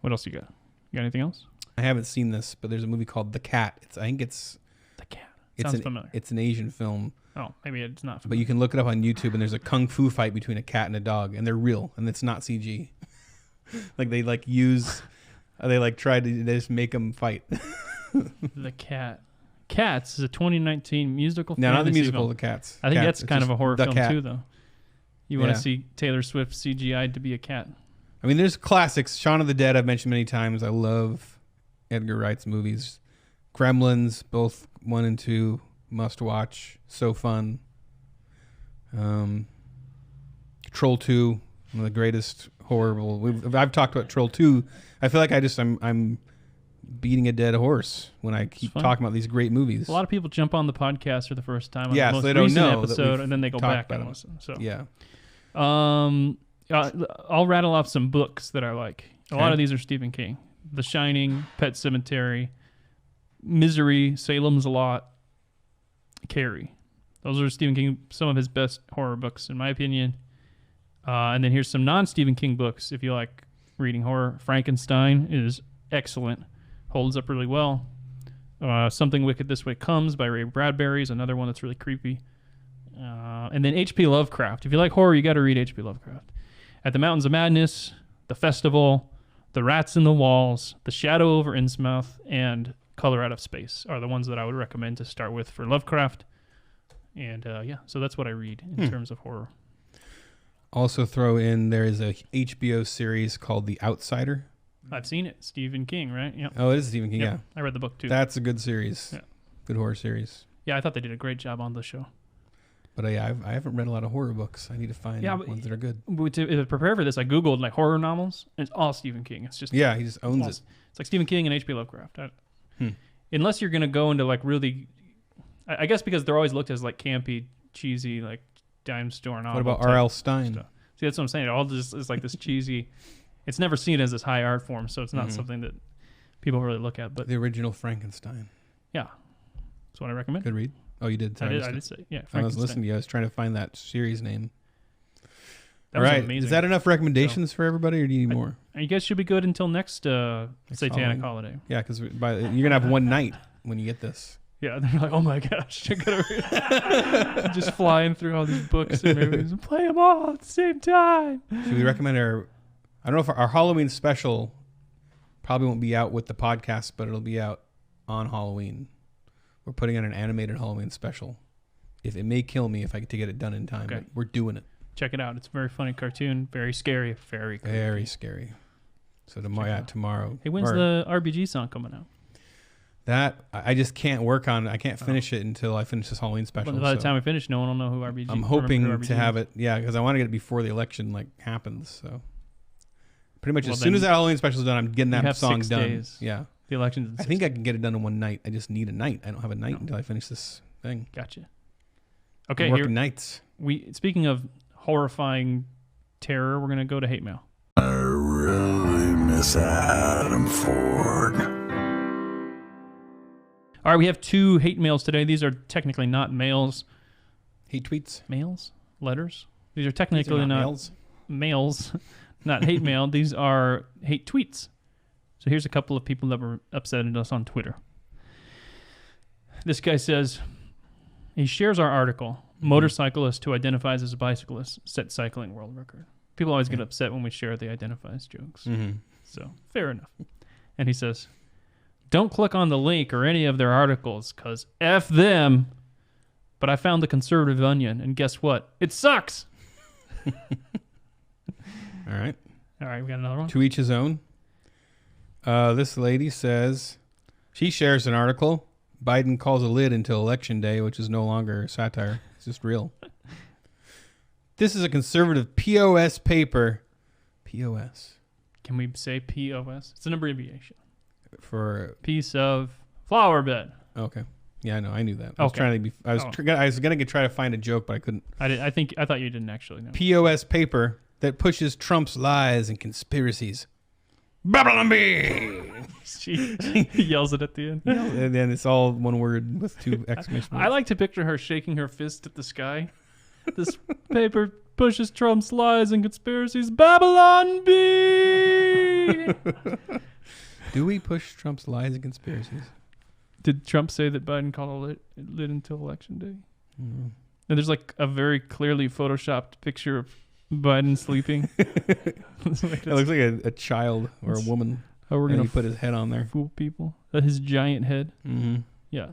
Speaker 2: What else you got? You got anything else?
Speaker 3: I haven't seen this, but there's a movie called The Cat. I think it's
Speaker 2: The Cat. Sounds familiar.
Speaker 3: It's an Asian film.
Speaker 2: Oh, maybe it's not familiar.
Speaker 3: But you can look it up on YouTube, and there's a kung fu fight between a cat and a dog, and they're real, and it's not CG. They just make them fight.
Speaker 2: The Cat. Cats is a 2019 musical film.
Speaker 3: No, not the musical,
Speaker 2: film.
Speaker 3: The Cats.
Speaker 2: I think
Speaker 3: Cats.
Speaker 2: That's kind of a horror film
Speaker 3: cat.
Speaker 2: too, though. You want to see Taylor Swift CGI'd to be a cat.
Speaker 3: I mean, there's classics. Shaun of the Dead I've mentioned many times. I love Edgar Wright's movies. Gremlins, both 1 and 2, must watch. So fun. Troll 2, one of the greatest horrible. I've talked about Troll 2. I feel like I'm beating a dead horse when I keep talking about these great movies.
Speaker 2: A lot of people jump on the podcast for the first time on the most
Speaker 3: so they don't
Speaker 2: recent
Speaker 3: know
Speaker 2: episode, and then they go back and listen. So
Speaker 3: yeah.
Speaker 2: I'll rattle off some books that I like. A lot
Speaker 3: Okay.
Speaker 2: of these are Stephen King. The Shining, Pet Sematary, Misery, Salem's Lot, Carrie. Those are Stephen King, some of his best horror books, in my opinion. And then here's some non-Stephen King books if you like reading horror. Frankenstein is excellent. Holds up really well. Something Wicked This Way Comes by Ray Bradbury is another one that's really creepy. And then H.P. Lovecraft. If you like horror, you got to read H.P. Lovecraft. At the Mountains of Madness, The Festival, The Rats in the Walls, The Shadow over Innsmouth, and Color Out of Space are the ones that I would recommend to start with for Lovecraft. And so that's what I read in terms of horror.
Speaker 3: Also throw in, there is a HBO series called The Outsider.
Speaker 2: I've seen it. Stephen King, right? Yep.
Speaker 3: Oh, it is Stephen King,
Speaker 2: Yep.
Speaker 3: yeah.
Speaker 2: I read the book too.
Speaker 3: That's a good series.
Speaker 2: Yeah.
Speaker 3: Good horror series.
Speaker 2: Yeah, I thought they did a great job on the show.
Speaker 3: But I haven't read a lot of horror books. I need to find ones that are good.
Speaker 2: To prepare for this, I Googled like horror novels, and it's all Stephen King. It's just
Speaker 3: he just owns it.
Speaker 2: It's like Stephen King and H.P. Lovecraft. unless you're gonna go into like really, I guess because they're always looked as like campy, cheesy, like dime store novel.
Speaker 3: What about
Speaker 2: type
Speaker 3: R.L. Stein?
Speaker 2: stuff. See, that's what I'm saying. It all just is like this cheesy. It's never seen as this high art form, so it's not something that people really look at. But
Speaker 3: The original Frankenstein.
Speaker 2: yeah, that's what I recommend.
Speaker 3: Good read. Oh, you did. Sorry,
Speaker 2: I did say, yeah.
Speaker 3: I was
Speaker 2: Frankenstein.
Speaker 3: listening to you. I was trying to find that series name.
Speaker 2: That
Speaker 3: All
Speaker 2: was
Speaker 3: right.
Speaker 2: amazing.
Speaker 3: Is that enough recommendations for everybody, or do you need more?
Speaker 2: You guys should be good until next Satanic holiday.
Speaker 3: Yeah, because you're gonna have one night when you get this.
Speaker 2: Yeah, they're like, oh my gosh, I gotta read. Just flying through all these books and movies and play them all at the same time.
Speaker 3: Should we recommend our? I don't know if our Halloween special probably won't be out with the podcast, but it'll be out on Halloween. We're putting on an animated Halloween special. If it may kill me if I get to get it done in time, but we're doing it.
Speaker 2: Check it out. It's a very funny cartoon, very scary, very creepy.
Speaker 3: Very scary. So tomorrow.
Speaker 2: Hey, when's the RBG song coming out?
Speaker 3: That I just can't work on. I can't finish it until I finish this Halloween special.
Speaker 2: By the time we finish, no one will know who RBG is.
Speaker 3: I'm hoping to have it, because I want to get it before the election happens. So pretty much as soon as that Halloween special is done, I'm getting that song done.
Speaker 2: Days.
Speaker 3: Yeah,
Speaker 2: the election's.
Speaker 3: I think I can get it done in one night. I just need a night. I don't have a night until I finish this thing.
Speaker 2: Gotcha. Okay,
Speaker 3: I'm working nights.
Speaker 2: Speaking of horrifying terror, we're gonna go to hate mail.
Speaker 1: I really miss Adam Ford.
Speaker 2: All right, we have 2 hate mails today. These are technically not mails.
Speaker 3: Hate tweets?
Speaker 2: Mails? Letters? These are technically not
Speaker 3: mails.
Speaker 2: Mails, not hate mail. These are hate tweets. So here's a couple of people that were upset at us on Twitter. This guy says, he shares our article, Motorcyclist who identifies as a bicyclist set cycling world record. People always get upset when we share the identifies jokes.
Speaker 3: Mm-hmm.
Speaker 2: So, fair enough. And he says, don't click on the link or any of their articles, because F them. But I found the Conservative Onion, and guess what? It sucks!
Speaker 3: All right.
Speaker 2: All right, we got another one.
Speaker 3: To each his own. This lady says, she shares an article, Biden calls a lid until Election Day, which is no longer satire. It's just real. This is a conservative POS paper. POS.
Speaker 2: Can we say POS? It's an abbreviation.
Speaker 3: For
Speaker 2: Piece of flower bed.
Speaker 3: Okay. Yeah, I know. I knew that. I was trying to be. I was going to try to find a joke, but I couldn't.
Speaker 2: I thought you didn't actually know.
Speaker 3: POS paper that pushes Trump's lies and conspiracies. Babylon Bee.
Speaker 2: He yells it at the end.
Speaker 3: And then it's all one word with 2 exclamation marks.
Speaker 2: I like to picture her shaking her fist at the sky. This paper pushes Trump's lies and conspiracies. Babylon Bee.
Speaker 3: Do we push Trump's lies and conspiracies?
Speaker 2: Did Trump say that Biden called it lit until Election Day?
Speaker 3: Mm-hmm.
Speaker 2: And there's like a very clearly photoshopped picture of Biden sleeping.
Speaker 3: It looks like a child or a woman.
Speaker 2: Oh, we're going to
Speaker 3: put his head on there.
Speaker 2: Fool people. His giant head.
Speaker 3: Mm-hmm.
Speaker 2: Yeah.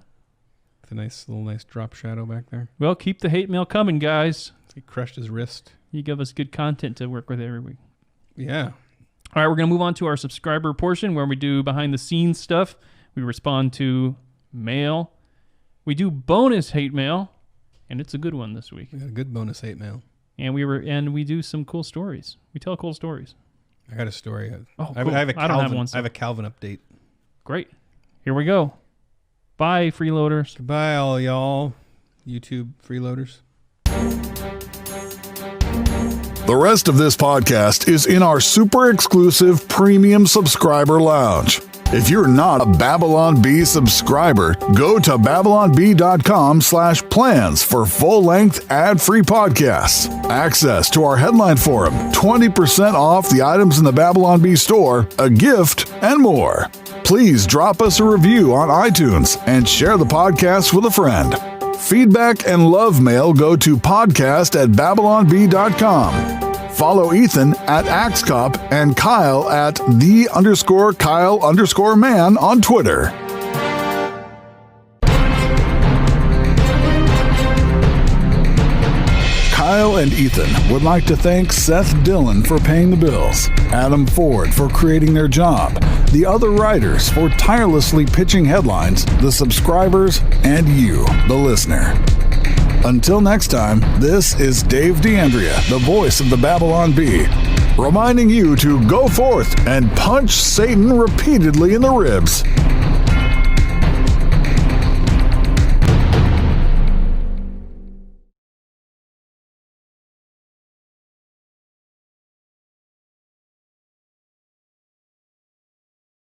Speaker 3: With a nice drop shadow back there.
Speaker 2: Well, keep the hate mail coming, guys.
Speaker 3: He crushed his wrist.
Speaker 2: You give us good content to work with every week.
Speaker 3: Yeah.
Speaker 2: All right, we're going to move on to our subscriber portion where we do behind-the-scenes stuff. We respond to mail. We do bonus hate mail, and it's a good one this week.
Speaker 3: We got a good bonus hate mail.
Speaker 2: And we do some cool stories. We tell cool stories.
Speaker 3: I got a story.
Speaker 2: Cool.
Speaker 3: I have a Calvin,
Speaker 2: I don't have one.
Speaker 3: I have a Calvin update.
Speaker 2: Great. Here we go. Bye, freeloaders.
Speaker 3: Goodbye, all y'all. YouTube freeloaders.
Speaker 1: The rest of this podcast is in our super exclusive premium subscriber lounge. If you're not a Babylon Bee subscriber, go to babylonbee.com/plans for full-length ad-free podcasts, access to our headline forum, 20% off the items in the Babylon Bee store, a gift, and more. Please drop us a review on iTunes and share the podcast with a friend. Feedback and love mail go to podcast@babylonbee.com. Follow Ethan at AxeCop and Kyle at _Kyle_man on Twitter. Kyle and Ethan would like to thank Seth Dillon for paying the bills, Adam Ford for creating their job, the other writers for tirelessly pitching headlines, the subscribers, and you, the listener. Until next time, this is Dave D'Andrea, the voice of the Babylon Bee, reminding you to go forth and punch Satan repeatedly in the ribs.